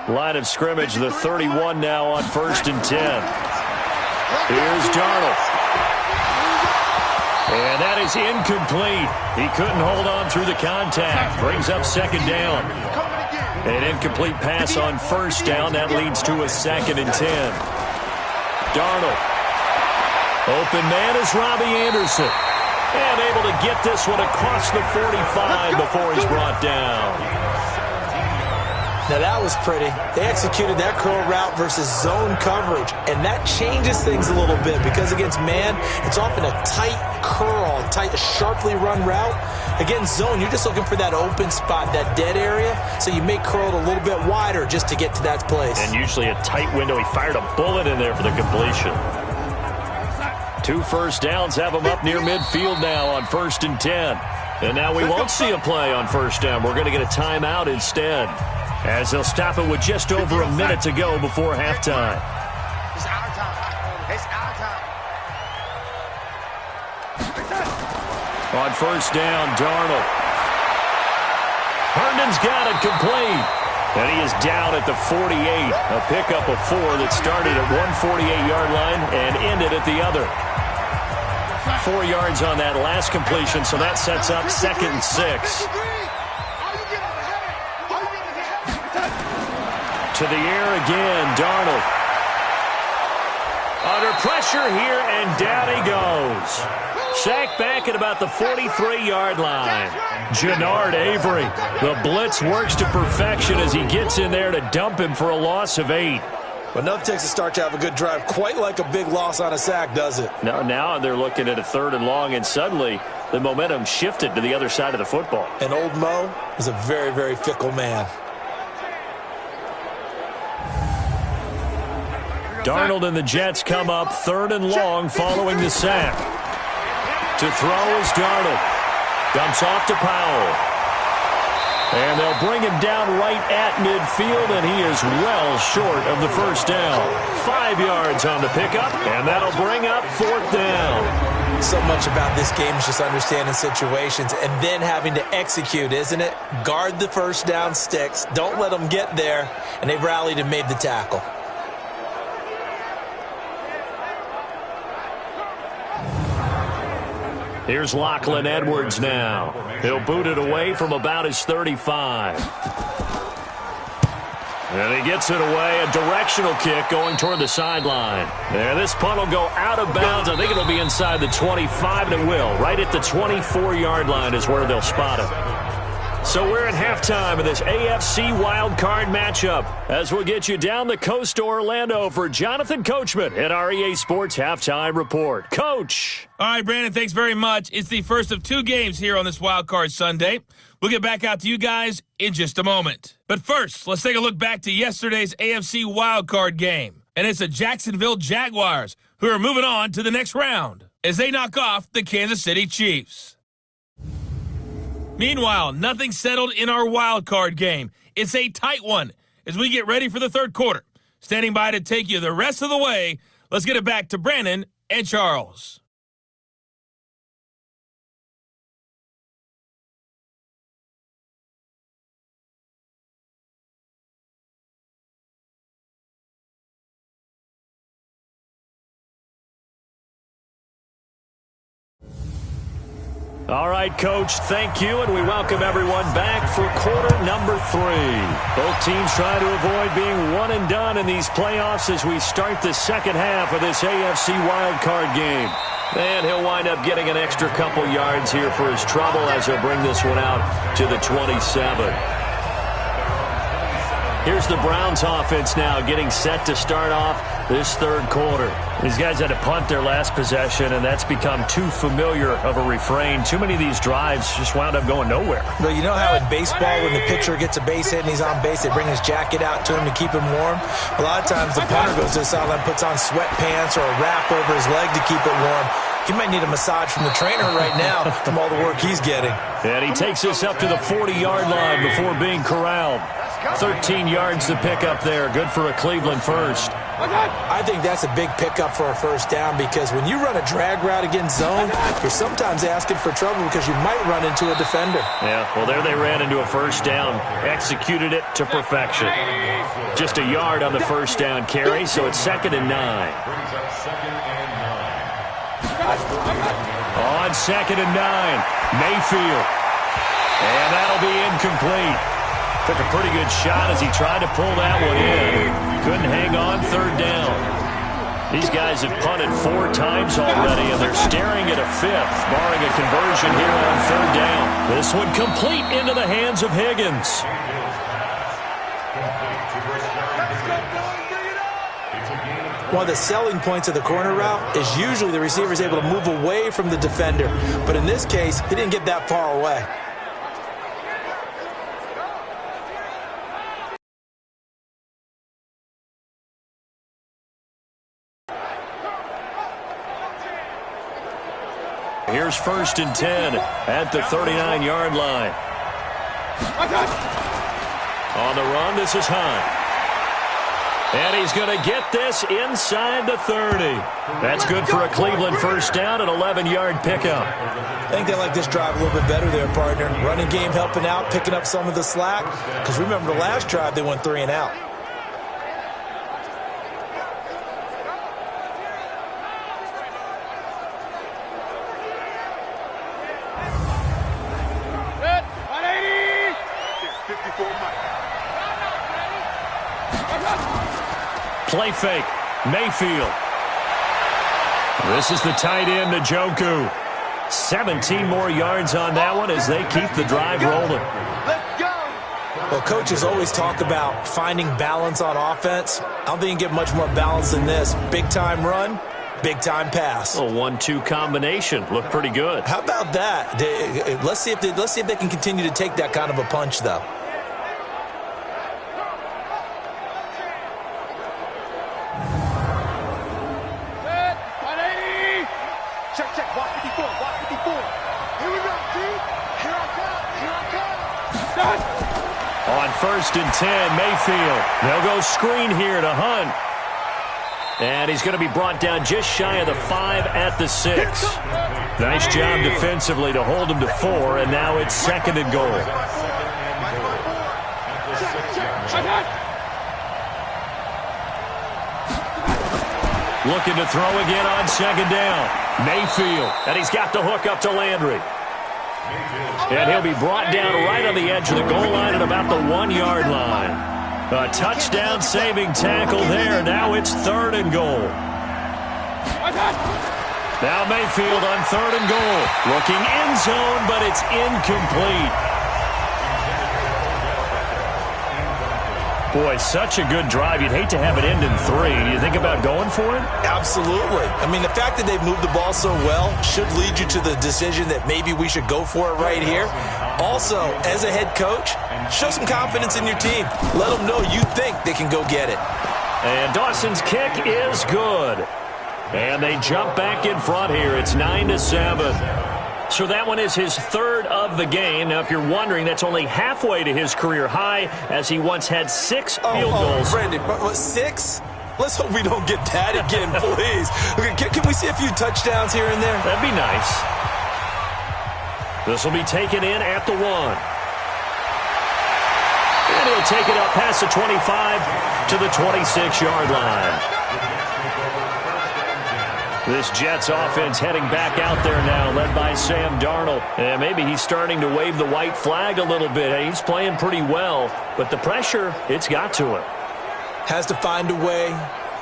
Line of scrimmage, the 31 now on 1st and 10. Here's Darnold. And that is incomplete. He couldn't hold on through the contact. Brings up 2nd down. An incomplete pass on 1st down. That leads to a 2nd and 10. Darnold. Open man is Robbie Anderson. And able to get this one across the 45 before he's brought down. Now that was pretty. They executed that curl route versus zone coverage, and that changes things a little bit because against man, it's often a tight curl, tight, sharply run route. Against zone, you're just looking for that open spot, that dead area, so you may curl it a little bit wider just to get to that place. And usually a tight window. He fired a bullet in there for the completion. 2 first downs have him up near midfield now on 1st and 10. And now we won't see a play on 1st down. We're going to get a timeout instead, as they'll stop it with just over a minute to go before halftime. It's our time. It's our time. On 1st down, Darnold. Herndon's got it complete. And he is down at the 48. A pickup of 4 that started at 148-yard line and ended at the other. 4 yards on that last completion, so that sets up 2nd and 6. To the air again, Darnold. Under pressure here, and down he goes. Sacked back at about the 43-yard line. Jannard Avery. The blitz works to perfection as he gets in there to dump him for a loss of 8. But enough takes a start to have a good drive. Quite like a big loss on a sack, does it? Now they're looking at a 3rd and long, and suddenly the momentum shifted to the other side of the football. And old Mo is a very, very fickle man. Darnold and the Jets come up 3rd and long following the sack. To throw is Darnold. Dumps off to Powell. And they'll bring him down right at midfield, and he is well short of the 1st down. 5 yards on the pickup, and that'll bring up 4th down. So much about this game is just understanding situations and then having to execute, isn't it? Guard the 1st down sticks. Don't let them get there, and they rallied and made the tackle. Here's Lachlan Edwards now. He'll boot it away from about his 35. And he gets it away, a directional kick going toward the sideline. There, this punt will go out of bounds. I think it'll be inside the 25, and it will. Right at the 24-yard line is where they'll spot it. So we're at halftime of this AFC wildcard matchup as we'll get you down the coast to Orlando for Jonathan Coachman at our EA Sports Halftime Report. Coach. All right, Brandon, thanks very much. It's the first of 2 games here on this wildcard Sunday. We'll get back out to you guys in just a moment. But first, let's take a look back to yesterday's AFC wildcard game. And it's the Jacksonville Jaguars who are moving on to the next round as they knock off the Kansas City Chiefs. Meanwhile, nothing settled in our wildcard game. It's a tight one as we get ready for the third quarter. Standing by to take you the rest of the way, let's get it back to Brandon and Charles. All right, Coach, thank you, and we welcome everyone back for quarter number 3. Both teams trying to avoid being one and done in these playoffs as we start the second half of this AFC wildcard game. And he'll wind up getting an extra couple yards here for his trouble as he'll bring this one out to the 27. Here's the Browns offense now getting set to start off this third quarter. These guys had to punt their last possession, and that's become too familiar of a refrain. Too many of these drives just wound up going nowhere. But you know how in baseball when the pitcher gets a base hit and he's on base, they bring his jacket out to him to keep him warm? A lot of times the punter goes to the sideline, puts on sweatpants or a wrap over his leg to keep it warm. He might need a massage from the trainer right now from all the work he's getting. And he takes us up to the 40-yard line before being corralled. 13 yards to pick up there. Good for a Cleveland first. I think that's a big pickup for a first down because when you run a drag route against zone, you're sometimes asking for trouble because you might run into a defender. Yeah, well, there they ran into a first down. Executed it to perfection. Just a yard on the first down carry, so it's 2nd and 9. On 2nd and 9, Mayfield. And that'll be incomplete. Took a pretty good shot as he tried to pull that one in. Couldn't hang on, 3rd down. These guys have punted 4 times already, and they're staring at a 5th, barring a conversion here on 3rd down. This one complete into the hands of Higgins. One of the selling points of the corner route is usually the receiver is able to move away from the defender. But in this case, he didn't get that far away. Here's 1st and 10 at the 39-yard line. On the run, this is Hunt. And he's going to get this inside the 30. That's good for a Cleveland first down, an 11-yard pickup. I think they like this drive a little bit better there, partner. Running game helping out, picking up some of the slack. Because remember the last drive, they went 3 and out. Play fake. Mayfield. This is the tight end, Njoku. 17 more yards on that one as they keep the drive rolling. Well, coaches always talk about finding balance on offense. I don't think you can get much more balance than this. Big-time run, big-time pass. A 1-2 combination. Looked pretty good. How about that? Let's see if they can continue to take that kind of a punch, though. On 1st and 10, Mayfield. They'll go screen here to Hunt. And he's going to be brought down just shy of the 5 at the 6. Nice job defensively to hold him to 4, and now it's 2nd and goal. Looking to throw again on 2nd down. Mayfield, and he's got the hook up to Landry. And he'll be brought down right on the edge of the goal line at about the 1-yard line. A touchdown-saving tackle there. Now it's 3rd and goal. Now Mayfield on 3rd and goal. Looking end zone, but it's incomplete. Boy, such a good drive. You'd hate to have it end in 3. Do you think about going for it? Absolutely. I mean, the fact that they've moved the ball so well should lead you to the decision that maybe we should go for it right here. Also, as a head coach, show some confidence in your team. Let them know you think they can go get it. And Dawson's kick is good. And they jump back in front here. It's 9-7. So that one is his 3rd of the game. Now, if you're wondering, that's only halfway to his career high, as he once had 6 field goals. Brandon, 6? Let's hope we don't get that again, please. Can we see a few touchdowns here and there? That'd be nice. This will be taken in at the 1. And he'll take it up past the 25 to the 26-yard line. This Jets offense heading back out there now, led by Sam Darnold. And maybe he's starting to wave the white flag a little bit. He's playing pretty well, but the pressure, it's got to him. Has to find a way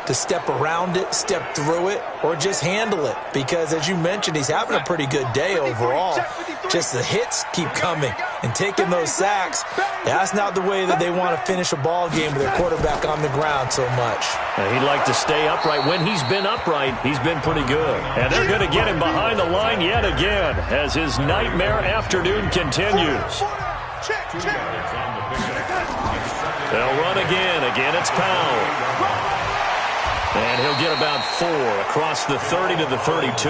to step around it, step through it, or just handle it. Because, as you mentioned, he's having a pretty good day overall. Just the hits keep coming and taking those sacks. That's not the way that they want to finish a ball game with their quarterback on the ground so much. He'd like to stay upright. When he's been upright, he's been pretty good. And they're going to get him behind the line yet again as his nightmare afternoon continues. They'll run again. Again, it's Powell. And he'll get about 4 across the 30 to the 32.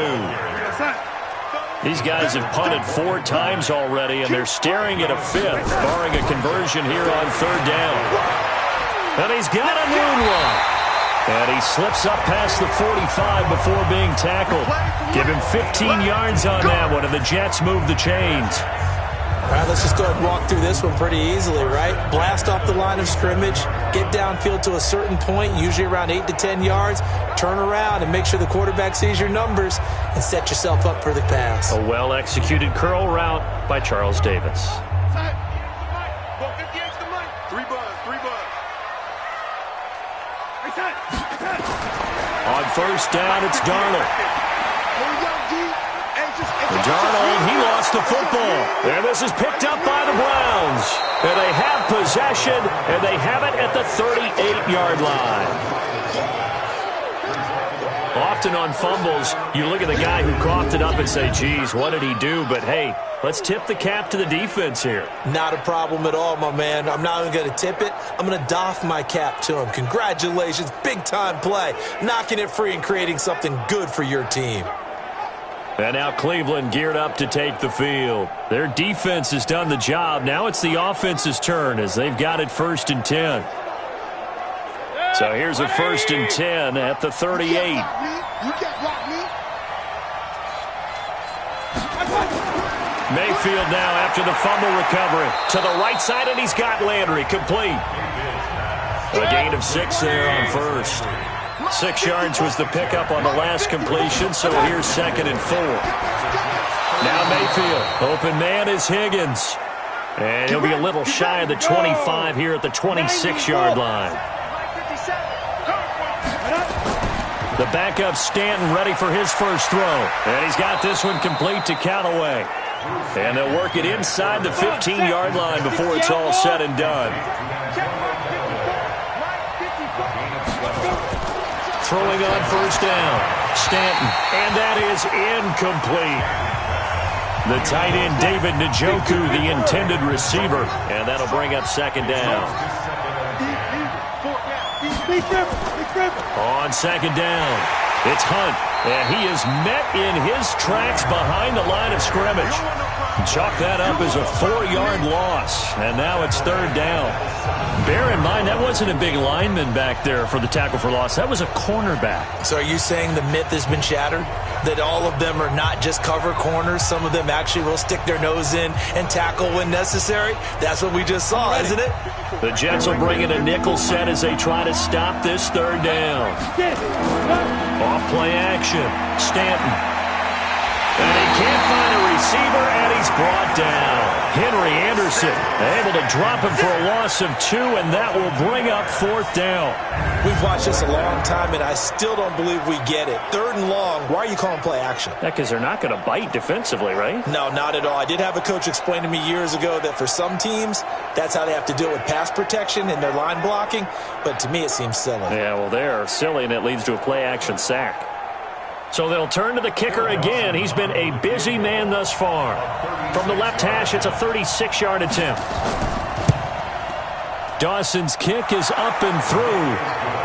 These guys have punted 4 times already, and they're staring at a 5th, barring a conversion here on 3rd down. And he's got a moonwalk. And he slips up past the 45 before being tackled. Give him 15 yards on that one, and the Jets move the chains. All right, let's just go ahead and walk through this one pretty easily, right? Blast off the line of scrimmage, get downfield to a certain point, usually around 8 to 10 yards, turn around and make sure the quarterback sees your numbers and set yourself up for the pass. A well-executed curl route by Charles Davis. On 1st down, it's Darnold. Darnold, he lost the football. And this is picked up by the Browns. And they have possession, and they have it at the 38-yard line. Often on fumbles, you look at the guy who coughed it up and say, geez, what did he do? But, hey, let's tip the cap to the defense here. Not a problem at all, my man. I'm not even going to tip it. I'm going to doff my cap to him. Congratulations. Big-time play. Knocking it free and creating something good for your team. And now Cleveland geared up to take the field. Their defense has done the job. Now it's the offense's turn as they've got it 1st and 10. So here's a 1st and 10 at the 38. Mayfield now after the fumble recovery. To the right side, and he's got Landry complete. A gain of 6 there on 1st. 6 yards was the pickup on the last completion, so here's 2nd and 4. Now Mayfield. Open man is Higgins. And he'll be a little shy of the 25 here at the 26-yard line. The backup Stanton ready for his first throw. And he's got this one complete to Callaway. And they'll work it inside the 15-yard line before it's all said and done. Throwing on 1st down, Stanton, and that is incomplete. The tight end, David Njoku, the intended receiver, and that'll bring up 2nd down. On 2nd down, it's Hunt, and he is met in his tracks behind the line of scrimmage. Chalk that up as a 4-yard loss, and now it's 3rd down. Bear in mind, that wasn't a big lineman back there for the tackle for loss. That was a cornerback. So are you saying the myth has been shattered? That all of them are not just cover corners? Some of them actually will stick their nose in and tackle when necessary? That's what we just saw, isn't it? The Jets will bring in a nickel set as they try to stop this 3rd down. Off play action. Stanton. And he can't find a receiver, and he's brought down. Henry Anderson able to drop him for a loss of 2, and that will bring up 4th down. We've watched this a long time, and I still don't believe we get it. 3rd and long, why are you calling play action? Yeah, because they're not going to bite defensively, right? No, not at all. I did have a coach explain to me years ago that for some teams, that's how they have to deal with pass protection and their line blocking, but to me it seems silly. Yeah, well, they're silly, and it leads to a play action sack. So they'll turn to the kicker again. He's been a busy man thus far. From the left hash, it's a 36-yard attempt. Dawson's kick is up and through.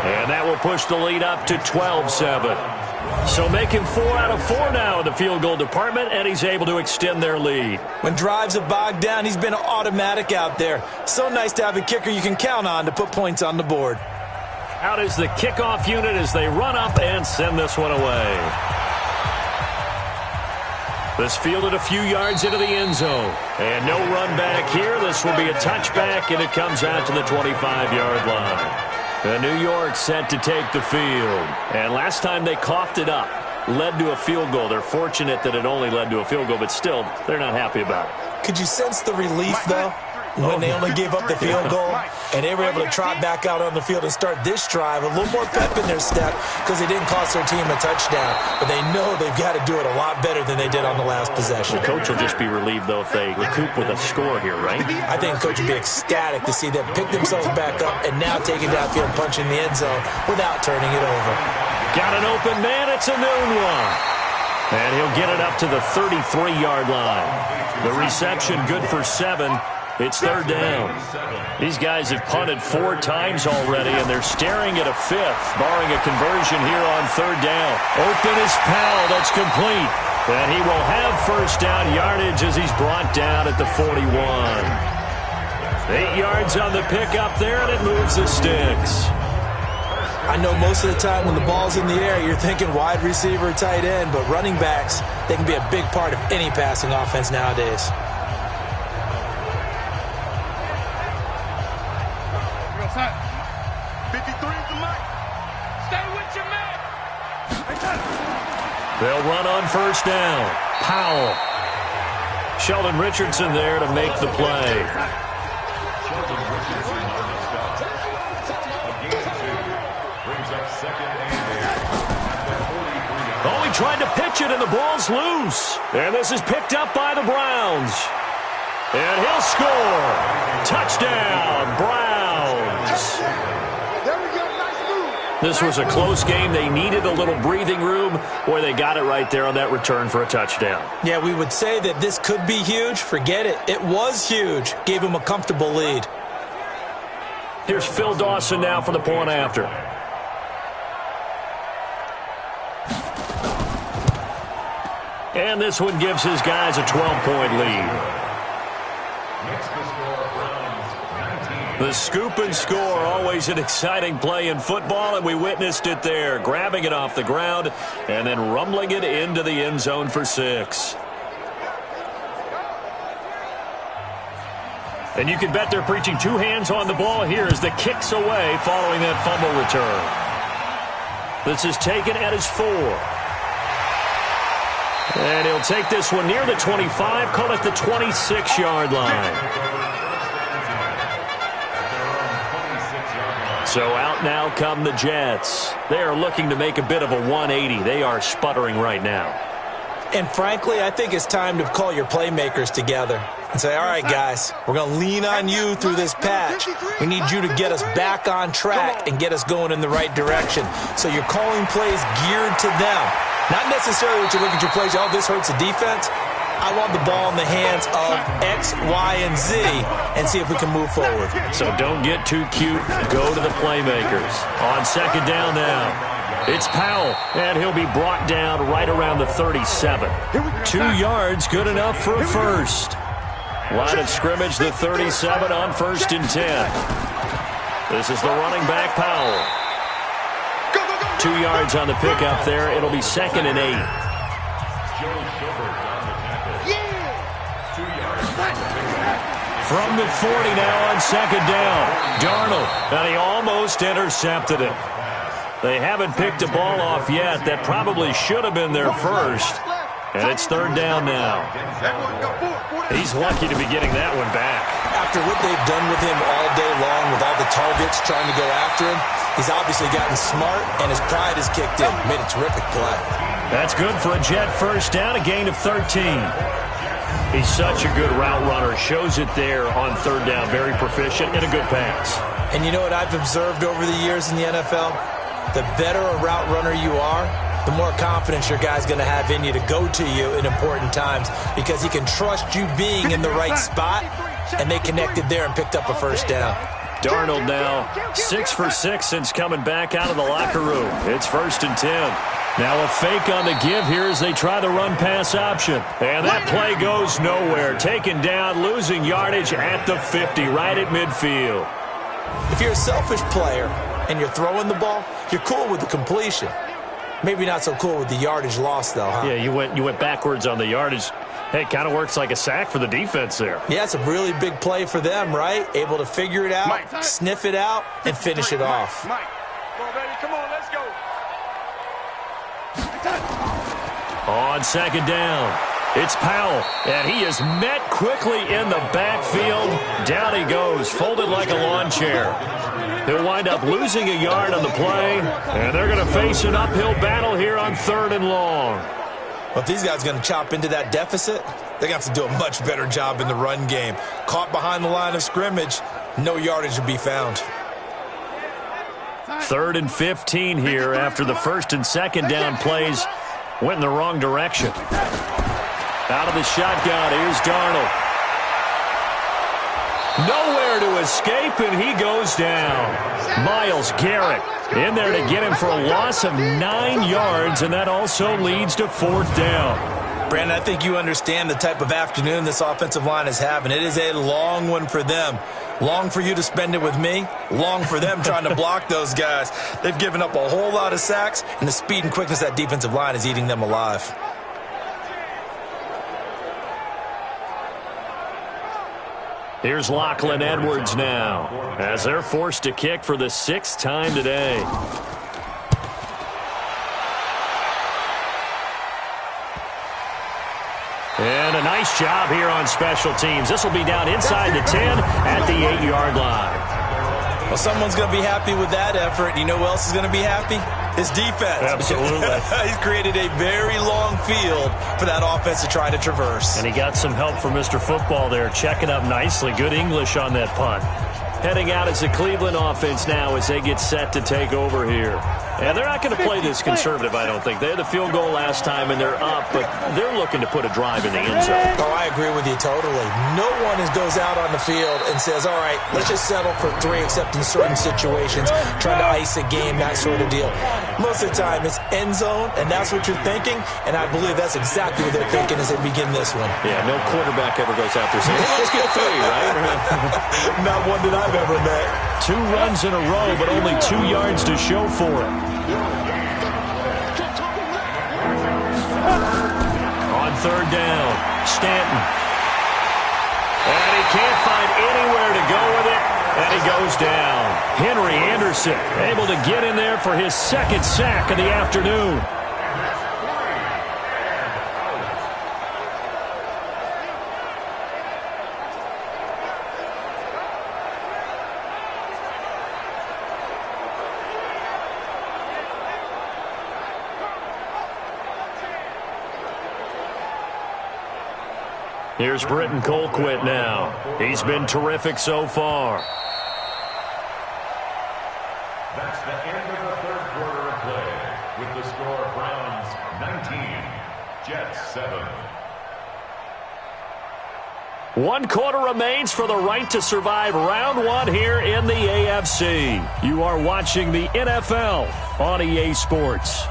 And that will push the lead up to 12-7. So making 4 out of 4 now in the field goal department, and he's able to extend their lead. When drives have bogged down, he's been automatic out there. So nice to have a kicker you can count on to put points on the board. Out is the kickoff unit as they run up and send this one away. This fielded a few yards into the end zone. And no run back here. This will be a touchback, and it comes out to the 25-yard line. The New York set to take the field. And last time they coughed it up, led to a field goal. They're fortunate that it only led to a field goal, but still, they're not happy about it. Could you sense the relief, though, when they only gave up the field goal and they were able to trot back out on the field and start this drive, a little more pep in their step because they didn't cost their team a touchdown, but they know they've got to do it a lot better than they did on the last possession. The coach will just be relieved, though, if they recoup with a score here, right? I think the coach would be ecstatic to see them pick themselves back up and now take it downfield and punch in the end zone without turning it over. Got an open man. It's a noon one. And he'll get it up to the 33-yard line. The reception good for 7. It's 3rd down. These guys have punted 4 times already, and they're staring at a 5th, barring a conversion here on 3rd down. Open is Powell. That's complete. And he will have 1st down yardage as he's brought down at the 41. 8 yards on the pickup there, and it moves the sticks. I know most of the time when the ball's in the air, you're thinking wide receiver, tight end, but running backs, they can be a big part of any passing offense nowadays. They'll run on 1st down. Powell. Sheldon Richardson there to make the play. Oh, he tried to pitch it, and the ball's loose. And this is picked up by the Browns. And he'll score. Touchdown, Browns. This was a close game. They needed a little breathing room. Boy, they got it right there on that return for a touchdown. Yeah, we would say that this could be huge. Forget it. It was huge. Gave him a comfortable lead. Here's Phil Dawson now for the point after. And this one gives his guys a 12-point lead. The scoop and score, always an exciting play in football, and we witnessed it there. Grabbing it off the ground and then rumbling it into the end zone for 6. And you can bet they're preaching 2 hands on the ball here as the kick's away following that fumble return. This is taken at his 4. And he'll take this one near the 25, call it the 26-yard line. So out now come the Jets. They are looking to make a bit of a 180. They are sputtering right now. And frankly, I think it's time to call your playmakers together and say, all right, guys, we're going to lean on you through this patch. We need you to get us back on track and get us going in the right direction. So you're calling plays geared to them. Not necessarily that you look at your plays, oh, this hurts the defense. I want the ball in the hands of X, Y, and Z and see if we can move forward. So don't get too cute. Go to the playmakers. On 2nd down now, it's Powell, and he'll be brought down right around the 37. 2 yards, good enough for a 1st. Line of scrimmage, the 37 on 1st and 10. This is the running back, Powell. 2 yards on the pickup there. It'll be 2nd and 8. From the 40 now on 2nd down. Darnold, and he almost intercepted it. They haven't picked a ball off yet. That probably should have been their first. And it's third down now. He's lucky to be getting that one back. After what they've done with him all day long, with all the targets trying to go after him, he's obviously gotten smart, and his pride has kicked in. Made a terrific play. That's good for a Jet first down, a gain of 13. He's such a good route runner. Shows it there on third down. Very proficient and a good pass. And you know what I've observed over the years in the NFL? The better a route runner you are, the more confidence your guy's going to have in you to go to you in important times, because he can trust you being in the right spot, and they connected there and picked up a first down. Darnold now 6 for 6 since coming back out of the locker room. It's 1st and 10. Now a fake on the give here as they try the run-pass option. And that play goes nowhere. Taken down, losing yardage at the 50, right at midfield. If you're a selfish player and you're throwing the ball, you're cool with the completion. Maybe not so cool with the yardage loss, though, huh? Yeah, you went backwards on the yardage. Hey, it kind of works like a sack for the defense there. Yeah, it's a really big play for them, right? Able to figure it out, sniff it out, and finish it off. Mike, come on, baby, come on, let's go. On second down, it's Powell, and he is met quickly in the backfield. Down he goes, folded like a lawn chair. He'll wind up losing a yard on the play, and they're going to face an uphill battle here on 3rd and long. Well, if these guys are going to chop into that deficit, they're going to have to do a much better job in the run game. Caught behind the line of scrimmage, no yardage to be found. 3rd and 15 here after the 1st and 2nd down plays went in the wrong direction. Out of the shotgun, here's Darnold. Nowhere to escape, and he goes down. Myles Garrett in there to get him for a loss of 9 yards, and that also leads to 4th down. Brandon, I think you understand the type of afternoon this offensive line is having. It is a long one for them. Long for you to spend it with me. Long for them trying to block those guys. They've given up a whole lot of sacks, and the speed and quickness of that defensive line is eating them alive. Here's Lachlan Edwards now as they're forced to kick for the 6th time today. And a nice job here on special teams. This will be down inside the 10 at the 8-yard line. Well, someone's going to be happy with that effort. You know who else is going to be happy? His defense. Absolutely. He's created a very long field for that offense to try to traverse. And he got some help from Mr. Football there, checking up nicely. Good English on that punt. Heading out as the Cleveland offense now as they get set to take over here. And they're not going to play this conservative, I don't think. They had the field goal last time, and they're up, but they're looking to put a drive in the end zone. Oh, I agree with you totally. No one goes out on the field and says, all right, let's just settle for 3, except in certain situations, trying to ice a game, that sort of deal. Most of the time, it's end zone, and that's what you're thinking, and I believe that's exactly what they're thinking as they begin this one. Yeah, no quarterback ever goes out there saying, hey, let's get 3, right? Not one that I've ever met. 2 runs in a row, but only 2 yards to show for it. On 3rd down, Stanton. And he can't find anywhere to go with it, and he goes down. Henry Anderson able to get in there for his 2nd sack of the afternoon. Here's Britton Colquitt now. He's been terrific so far. That's the end of the 3rd quarter of play. With the score, Browns 19, Jets 7. 1 quarter remains for the right to survive round 1 here in the AFC. You are watching the NFL on EA Sports.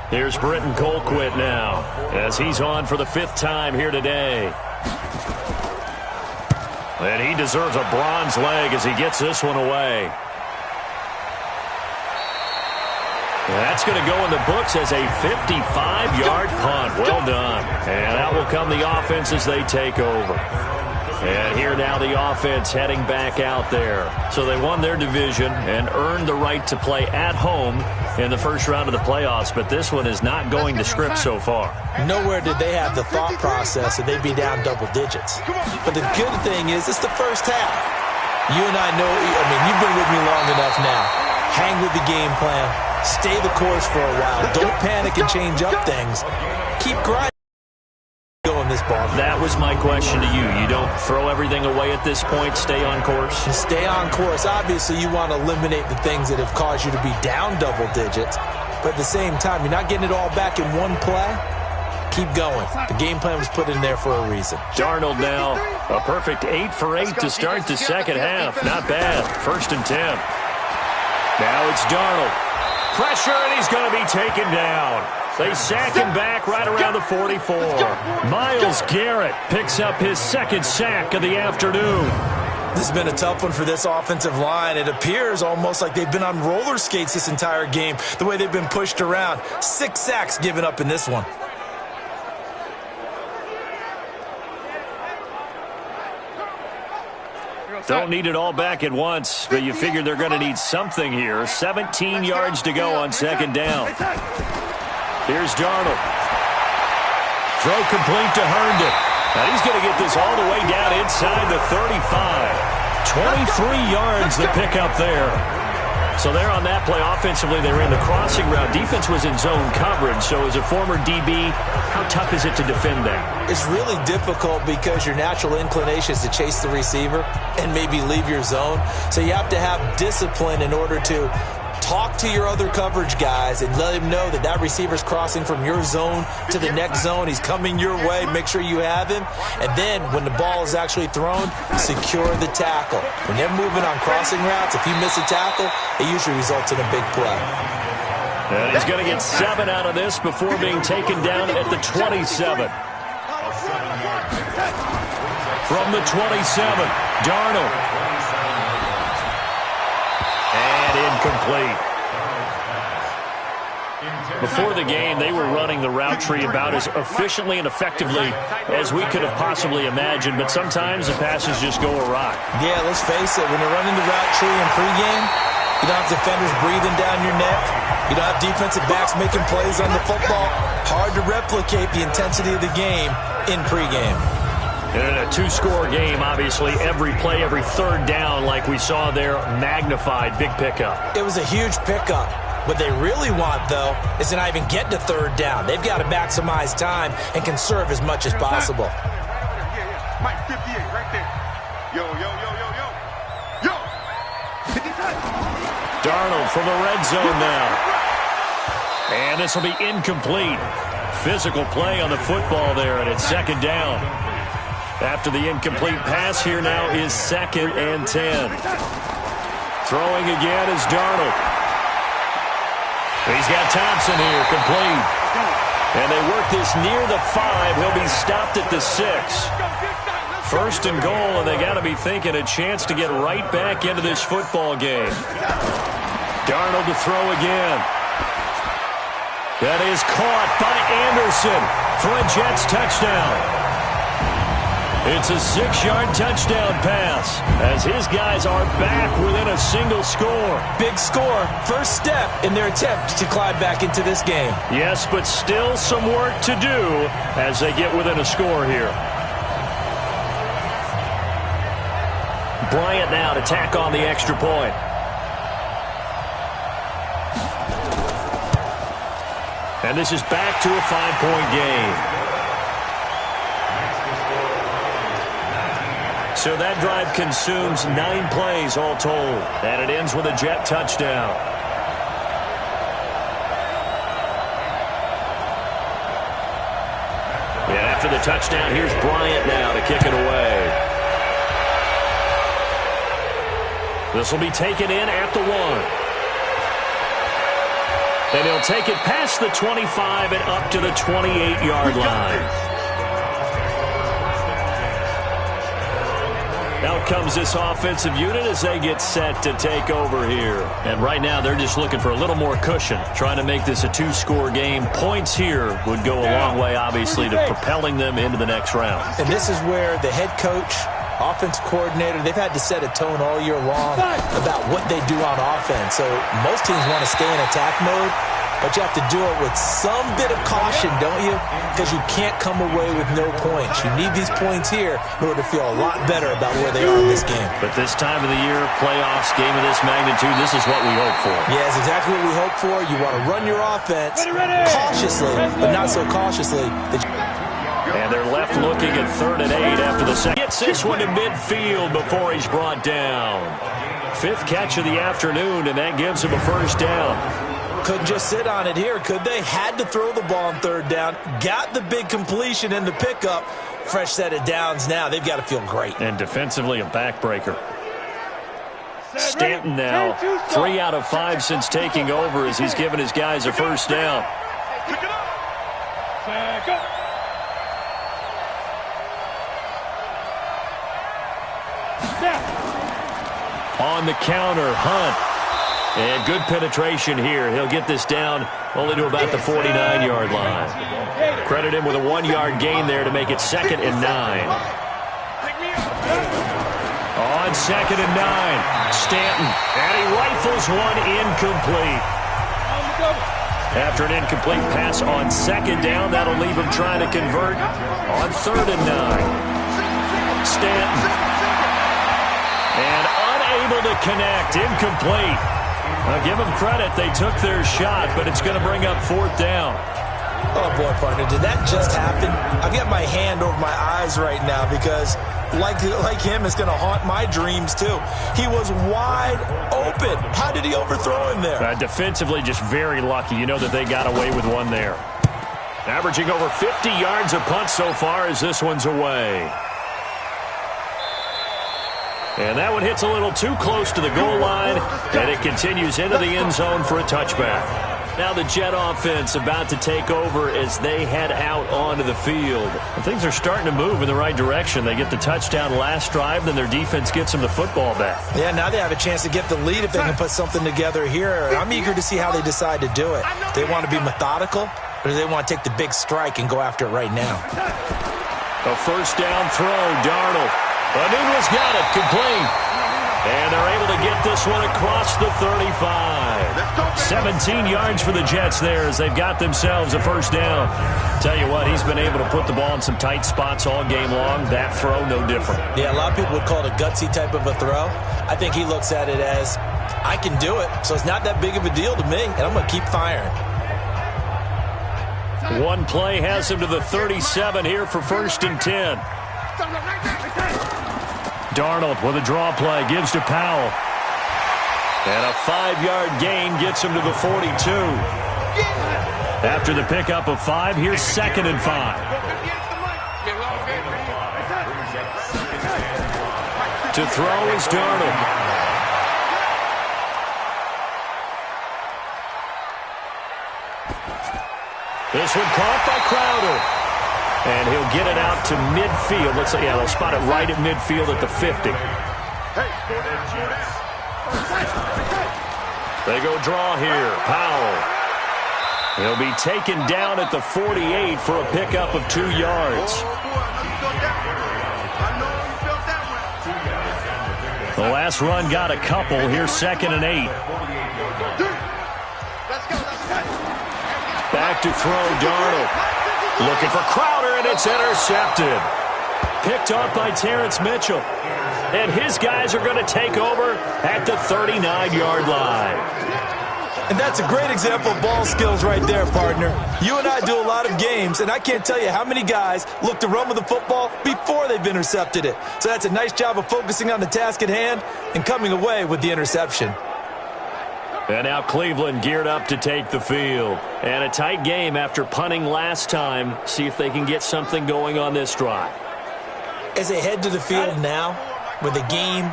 Here's Britton Colquitt now as he's on for the 5th time here today. And he deserves a bronze leg as he gets this one away. That's going to go in the books as a 55-yard punt. Well done. And out will come the offense as they take over. And here now the offense heading back out there. So they won their division and earned the right to play at home in the first round of the playoffs, but this one is not going to script so far. Nowhere did they have the thought process that they'd be down double digits. But the good thing is it's the first half. You and I know, you've been with me long enough now. Hang with the game plan. Stay the course for a while. Don't panic and change up things. Keep grinding. This ball. That was my question to you. You don't throw everything away at this point. Stay on course. Stay on course. Obviously, you want to eliminate the things that have caused you to be down double digits. But at the same time, you're not getting it all back in one play. Keep going. The game plan was put in there for a reason. Darnold now, a perfect 8 for 8 to start the second half. Not bad. 1st and 10. Now it's Darnold. Pressure, and he's going to be taken down. They sack him back right around the 44. Myles Garrett picks up his 2nd sack of the afternoon. This has been a tough one for this offensive line. It appears almost like they've been on roller skates this entire game, the way they've been pushed around. 6 sacks given up in this one. Don't need it all back at once, but you figure they're going to need something here. 17 yards to go on 2nd down. Here's Darnold. Throw complete to Herndon. And he's going to get this all the way down inside the 35. 23 yards the pickup there. So there on that play, offensively, they ran the crossing route. Defense was in zone coverage. So as a former DB, how tough is it to defend that? It's really difficult because your natural inclination is to chase the receiver and maybe leave your zone. So you have to have discipline in order to talk to your other coverage guys and let him know that that receiver's crossing from your zone to the next zone. He's coming your way. Make sure you have him. And then when the ball is actually thrown, secure the tackle. When they're moving on crossing routes, if you miss a tackle, it usually results in a big play. And he's going to get 7 out of this before being taken down at the 27. From the 27, Darnold. Incomplete. Before the game, they were running the route tree about as efficiently and effectively as we could have possibly imagined, but sometimes the passes just go awry. Yeah, let's face it, when you're running the route tree in pregame, you don't have defenders breathing down your neck. You don't have defensive backs making plays on the football. Hard to replicate the intensity of the game in pregame. And in a 2-score game, obviously, every play, every 3rd down, like we saw there, magnified, big pickup. It was a huge pickup. What they really want, though, is to not even get to 3rd down. They've got to maximize time and conserve as much as possible. Mike 58 right there. Yo. Darnold from the red zone now. And this will be incomplete. Physical play on the football there, and it's 2nd down. After the incomplete pass, here now is 2nd and 10. Throwing again is Darnold. He's got Thompson here, complete. And they work this near the 5. He'll be stopped at the 6. 1st and goal, and they got to be thinking a chance to get right back into this football game. Darnold to throw again. That is caught by Anderson for a Jets touchdown. It's a 6-yard touchdown pass as his guys are back within a single score. Big score. First step in their attempt to climb back into this game. Yes, but still some work to do as they get within a score here. Bryant now to tack on the extra point. And this is back to a 5-point game. So that drive consumes 9 plays all told. And it ends with a Jet touchdown. And after the touchdown, here's Bryant now to kick it away. This will be taken in at the 1. And he'll take it past the 25 and up to the 28-yard line. Out comes this offensive unit as they get set to take over here. And right now they're just looking for a little more cushion, trying to make this a 2-score game. Points here would go a long way, obviously, to propelling them into the next round. And this is where the head coach offense coordinator, they've had to set a tone all year long about what they do on offense. So most teams want to stay in attack mode, but you have to do it with some bit of caution, don't you? Because you can't come away with no points. You need these points here in order to feel a lot better about where they are in this game. But this time of the year, playoffs, game of this magnitude, this is what we hope for. Yeah, it's exactly what we hope for. You want to run your offense cautiously, but not so cautiously that you... And they're left looking at 3rd and 8 after the second. Gets this one to midfield before he's brought down. 5th catch of the afternoon, and that gives him a first down. Couldn't just sit on it here, could they? Had to throw the ball on 3rd down. Got the big completion in the pickup. Fresh set of downs now. They've got to feel great. And defensively, a backbreaker. Stanton now 3 out of 5 since taking over as he's given his guys a first down. On the counter, Hunt. And good penetration here. He'll get this down only to about the 49-yard line. Credit him with a 1-yard gain there to make it 2nd and 9. On 2nd and 9, Stanton. And he rifles one incomplete. After an incomplete pass on 2nd down, that'll leave him trying to convert on 3rd and 9. Stanton. And unable to connect. Incomplete. Now give them credit. They took their shot, but it's going to bring up 4th down. Oh, boy, partner, did that just happen? I've got my hand over my eyes right now because, like him, it's going to haunt my dreams, too. He was wide open. How did he overthrow him there? Defensively, just very lucky. You know that they got away with one there. Averaging over 50 yards a punt so far as this one's away. And that one hits a little too close to the goal line, and it continues into the end zone for a touchback. Now the Jet offense about to take over as they head out onto the field. And things are starting to move in the right direction. They get the touchdown last drive, then their defense gets them the football back. Yeah, now they have a chance to get the lead if they can put something together here. I'm eager to see how they decide to do it. Do they want to be methodical, or do they want to take the big strike and go after it right now? A first down throw, Darnold. Anunu's got it, complete. And they're able to get this one across the 35. 17 yards for the Jets there as they've got themselves a first down. Tell you what, he's been able to put the ball in some tight spots all game long. That throw, no different. Yeah, a lot of people would call it a gutsy type of a throw. I think he looks at it as, I can do it, so it's not that big of a deal to me, and I'm going to keep firing. One play has him to the 37 here for 1st and 10. Darnold with a draw play, gives to Powell. And a 5-yard gain gets him to the 42. After the pickup of 5, here's 2nd and 5. To throw is Darnold. This one caught by Crowder. And he'll get it out to midfield. Looks like, yeah, they'll spot it right at midfield at the 50. They go draw here. Powell. He'll be taken down at the 48 for a pickup of 2 yards. The last run got a couple. Here's 2nd and 8. Back to throw, Darnold. Looking for Crowder, and it's intercepted. Picked off by Terrence Mitchell. And his guys are going to take over at the 39-yard line. And that's a great example of ball skills right there, partner. You and I do a lot of games, and I can't tell you how many guys look to run with the football before they've intercepted it. So that's a nice job of focusing on the task at hand and coming away with the interception. And now Cleveland geared up to take the field. And a tight game after punting last time. See if they can get something going on this drive. As they head to the field now, with the game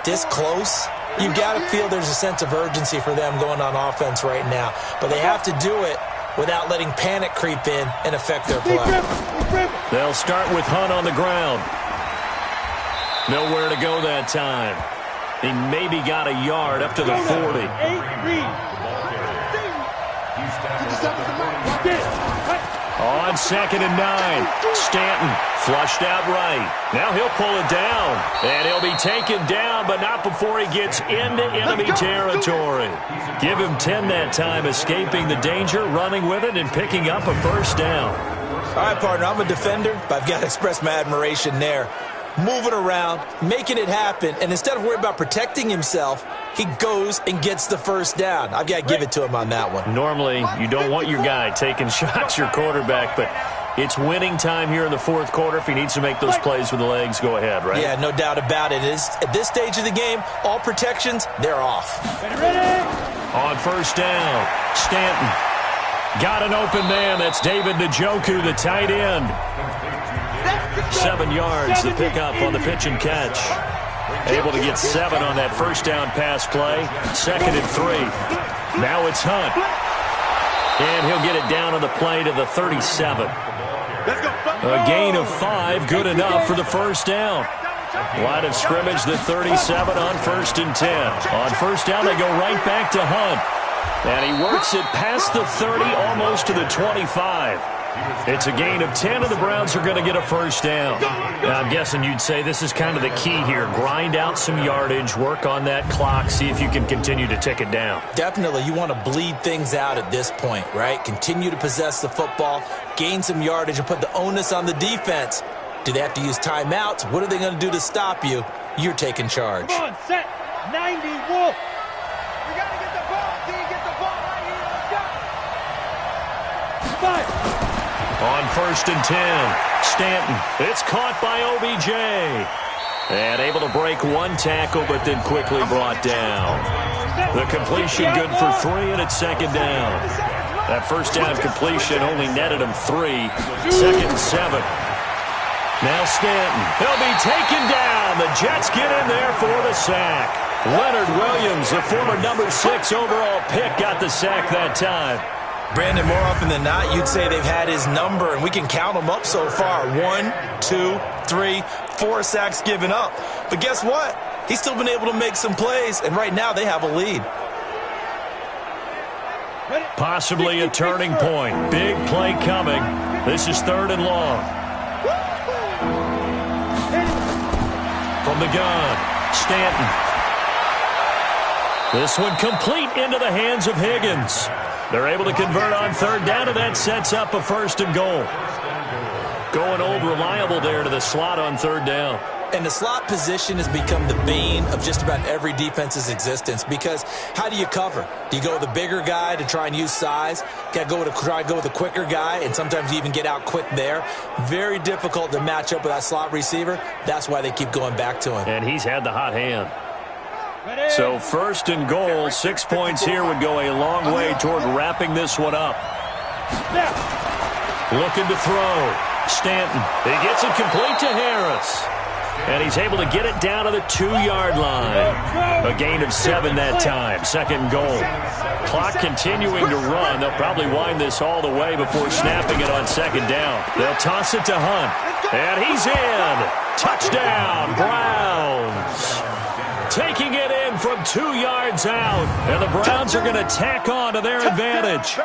this close, you've got to feel there's a sense of urgency for them going on offense right now. But they have to do it without letting panic creep in and affect their play. They'll start with Hunt on the ground. Nowhere to go that time. He maybe got a yard up to the 40. On on 2nd and 9. Stanton flushed out right. Now he'll pull it down. And he'll be taken down, but not before he gets into enemy territory. Give him 10 that time, escaping the danger, running with it, and picking up a first down. All right, partner, I'm a defender, but I've got to express my admiration there. Moving around, making it happen, and instead of worrying about protecting himself, he goes and gets the first down. I've got to give it to him on that one. Normally, you don't want your guy taking shots, your quarterback, but it's winning time here in the fourth quarter. If he needs to make those plays with the legs, go ahead, right? Yeah, no doubt about it. At this stage of the game, all protections, they're off. On first down, Stanton got an open man. That's David Njoku, the tight end. 7 yards, the pickup on the pitch and catch. Able to get 7 on that first down pass play. 2nd and 3. Now it's Hunt. And he'll get it down on the play to the 37. A gain of 5, good enough for the first down. Line of scrimmage, the 37 on 1st and 10. On first down, they go right back to Hunt. And he works it past the 30, almost to the 25. It's a gain of 10, and the Browns are going to get a first down. Now, I'm guessing you'd say this is kind of the key here. Grind out some yardage, work on that clock, see if you can continue to tick it down. Definitely. You want to bleed things out at this point, right? Continue to possess the football, gain some yardage, and put the onus on the defense. Do they have to use timeouts? What are they going to do to stop you? You're taking charge. Come on, set. 90, Wolf. We got to get the ball. D, get the ball right here. Let's go. 5. On 1st and 10, Stanton. It's caught by OBJ. And able to break one tackle, but then quickly brought down. The completion good for 3, and it's 2nd down. That first down completion only netted him 3. 2nd and 7. Now Stanton. He'll be taken down. The Jets get in there for the sack. Leonard Williams, the former number 6 overall pick, got the sack that time. Brandon, more often than not, you'd say they've had his number, and we can count them up so far. 1, 2, 3, 4 sacks given up. But guess what? He's still been able to make some plays, and right now they have a lead. Possibly a turning point. Big play coming. This is 3rd and long. From the gun, Stanton. This one complete into the hands of Higgins. They're able to convert on 3rd down, and that sets up a 1st and goal. Going old reliable there to the slot on 3rd down. And the slot position has become the bane of just about every defense's existence, because how do you cover? Do you go with the bigger guy to try and use size? Got to try to go with the quicker guy, and sometimes you even get out quick there. Very difficult to match up with that slot receiver. That's why they keep going back to him. And he's had the hot hand. So 1st and goal, 6 points here would go a long way toward wrapping this one up. Looking to throw. Stanton. He gets it complete to Harris. And he's able to get it down to the 2-yard line. A gain of 7 that time. 2nd goal. Clock continuing to run. They'll probably wind this all the way before snapping it on 2nd down. They'll toss it to Hunt. And he's in. Touchdown, Browns. Taking it in from 2 yards out. And the Browns are going to tack on to their advantage.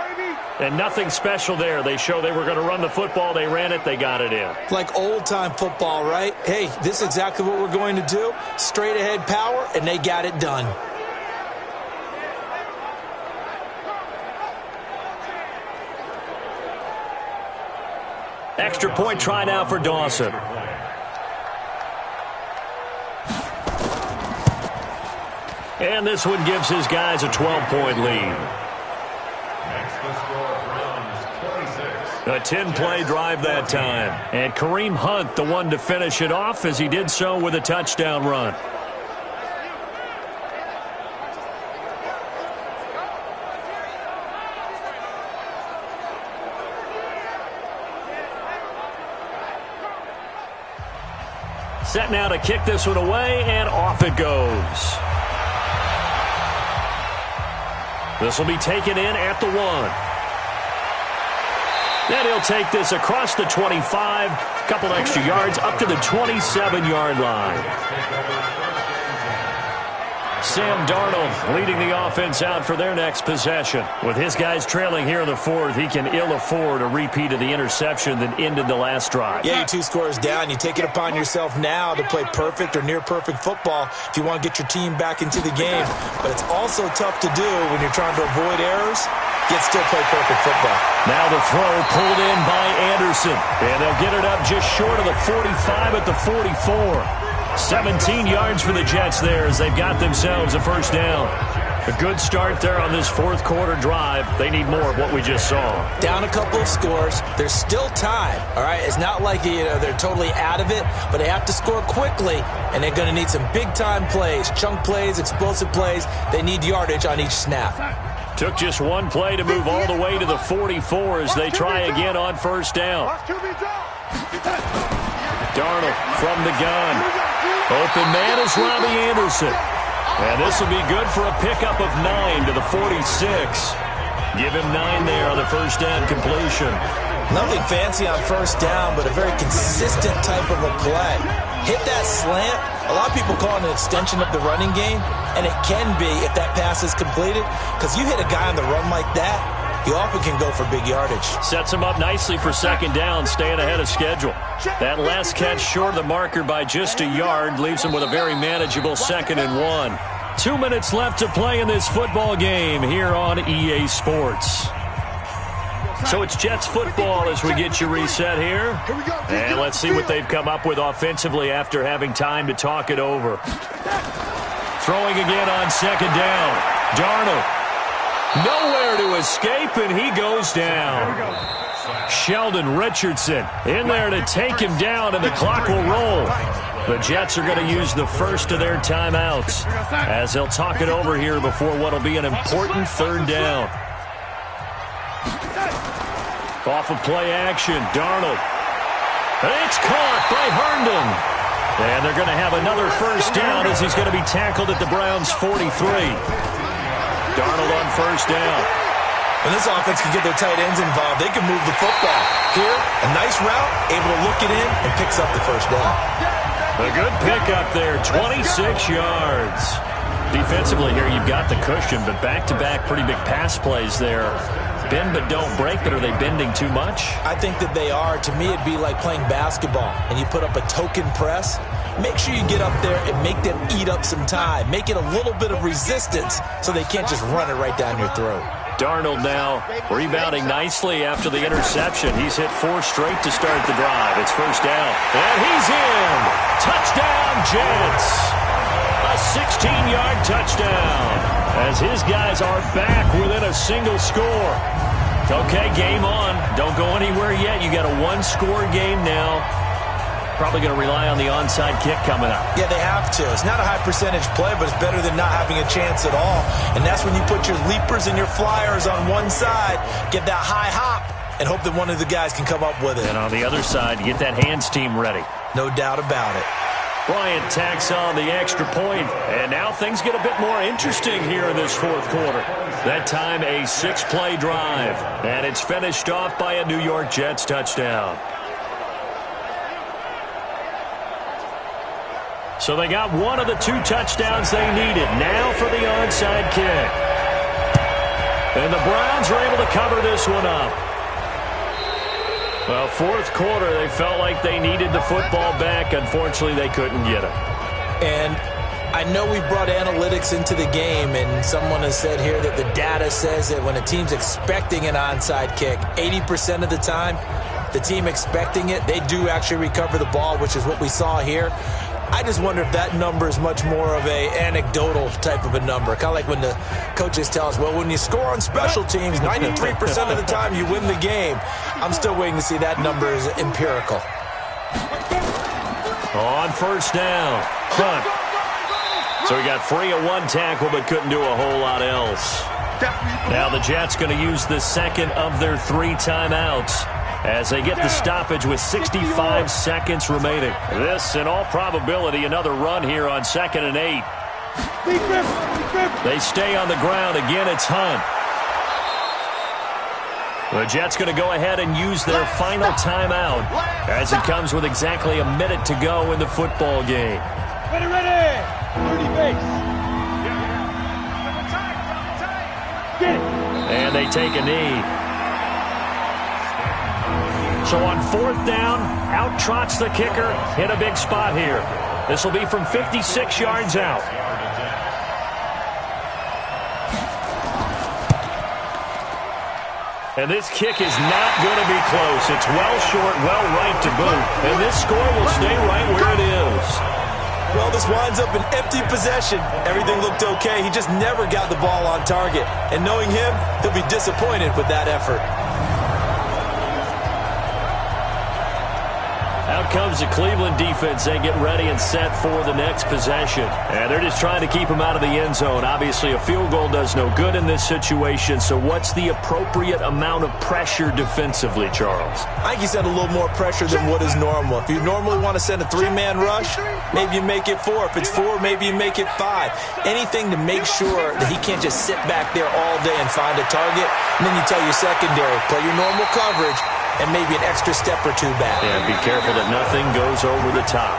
And nothing special there. They show they were going to run the football. They ran it. They got it in. Like old-time football, right? Hey, this is exactly what we're going to do. Straight-ahead power, and they got it done. Extra point try now for Dawson. And this one gives his guys a 12-point lead. Next, the score, Browns 26. A 10-play drive that time. And Kareem Hunt, the one to finish it off, as he did so with a touchdown run. Set now to kick this one away, and off it goes. This will be taken in at the 1. Then he'll take this across the 25, a couple extra yards up to the 27-yard line. Sam Darnold leading the offense out for their next possession. With his guys trailing here in the fourth, he can ill afford a repeat of the interception that ended the last drive. Yeah, you're 2 scores down. You take it upon yourself now to play perfect or near-perfect football if you want to get your team back into the game. But it's also tough to do when you're trying to avoid errors, yet still play perfect football. Now the throw pulled in by Anderson. And they'll get it up just short of the 45 at the 44. 17 yards for the Jets there as they've got themselves a first down. A good start there on this fourth quarter drive. They need more of what we just saw. Down a couple of scores. There's still time, all right? It's not like they're totally out of it, but they have to score quickly, and they're going to need some big-time plays, chunk plays, explosive plays. They need yardage on each snap. Took just one play to move all the way to the 44 as they try again on first down. Darnold from the gun. Open man is Robbie Anderson. And this will be good for a pickup of 9 to the 46. Give him 9 there on the first down completion. Nothing fancy on first down, but a very consistent type of a play. Hit that slant. A lot of people call it an extension of the running game, and it can be if that pass is completed, because you hit a guy on the run like that, he often can go for big yardage. Sets him up nicely for second down, staying ahead of schedule. That last catch short of the marker by just a yard leaves him with a very manageable 2nd and 1. 2 minutes left to play in this football game here on EA Sports. So it's Jets football as we get you reset here. And let's see what they've come up with offensively after having time to talk it over. Throwing again on second down. Darnold. Nowhere to escape, and he goes down. Sheldon Richardson in there to take him down, and the clock will roll. The Jets are going to use the first of their timeouts as they'll talk it over here before what will be an important third down. Off of play action, Darnold. It's caught by Herndon. And they're going to have another first down as he's going to be tackled at the Browns' 43. Darnold on first down. When this offense can get their tight ends involved, they can move the football. Here, a nice route, able to look it in, and picks up the first down. A good pickup there, 26 yards. Defensively here, you've got the cushion, but back-to-back pretty big pass plays there. Bend but don't break, but are they bending too much? I think that they are. To me, it'd be like playing basketball, and you put up a token press. Make sure you get up there and make them eat up some time. Make it a little bit of resistance so they can't just run it right down your throat. Darnold now rebounding nicely after the interception. He's hit 4 straight to start the drive. It's first down. And he's in. Touchdown, Jets. A 16-yard touchdown as his guys are back within a single score. Okay, game on. Don't go anywhere yet. You got a 1-score game now. Probably going to rely on the onside kick coming up. Yeah, they have to. It's not a high percentage play, but it's better than not having a chance at all. And that's when you put your leapers and your flyers on one side, get that high hop, and hope that one of the guys can come up with it. And on the other side, get that hands team ready. No doubt about it. Bryant tacks on the extra point, and now things get a bit more interesting here in this fourth quarter. That time, a 6-play drive, and it's finished off by a New York Jets touchdown. So they got one of the 2 touchdowns they needed. Now for the onside kick. And the Browns are able to cover this one up. Well, fourth quarter, they felt like they needed the football back. Unfortunately, they couldn't get it. And I know we've brought analytics into the game, and someone has said here that the data says that when a team's expecting an onside kick, 80% of the time, the team expecting it, they do actually recover the ball, which is what we saw here. I just wonder if that number is much more of a anecdotal type of a number. Kind of like when the coaches tell us, well, when you score on special teams, 93% of the time you win the game. I'm still waiting to see that number is empirical. On first down, Hunt. So he got free of 1 tackle but couldn't do a whole lot else. Now the Jets going to use the second of their 3 timeouts as they get the stoppage with 65 seconds remaining. This, in all probability, another run here on 2nd and 8. They stay on the ground. Again, it's Hunt. The Jets going to go ahead and use their final timeout as it comes with exactly a minute to go in the football game. Ready. 30 base. And they take a knee. So on 4th down, out trots the kicker in a big spot here. This will be from 56 yards out. And this kick is not going to be close. It's well short, well right to boot. And this score will stay right where it is. Well, this winds up an empty possession. Everything looked okay. He just never got the ball on target. And knowing him, he'll be disappointed with that effort. Out comes the Cleveland defense. They get ready and set for the next possession. And they're just trying to keep him out of the end zone. Obviously, a field goal does no good in this situation. So what's the appropriate amount of pressure defensively, Charles? I think you send a little more pressure than what is normal. If you normally want to send a 3-man rush, maybe you make it 4. If it's 4, maybe you make it 5. Anything to make sure that he can't just sit back there all day and find a target. And then you tell your secondary, play your normal coverage, and maybe an extra step or 2 back. And be careful that nothing goes over the top.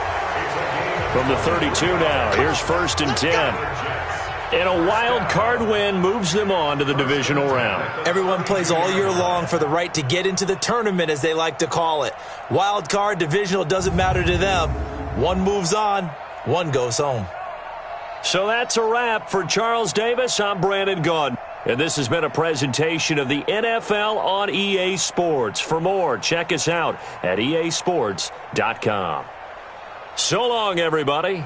From the 32 now, here's 1st and 10. And a wild card win moves them on to the divisional round. Everyone plays all year long for the right to get into the tournament, as they like to call it. Wild card, divisional, doesn't matter to them. One moves on, one goes home. So that's a wrap for Charles Davis. I'm Brandon Gaudin. And this has been a presentation of the NFL on EA Sports. For more, check us out at easports.com. So long, everybody.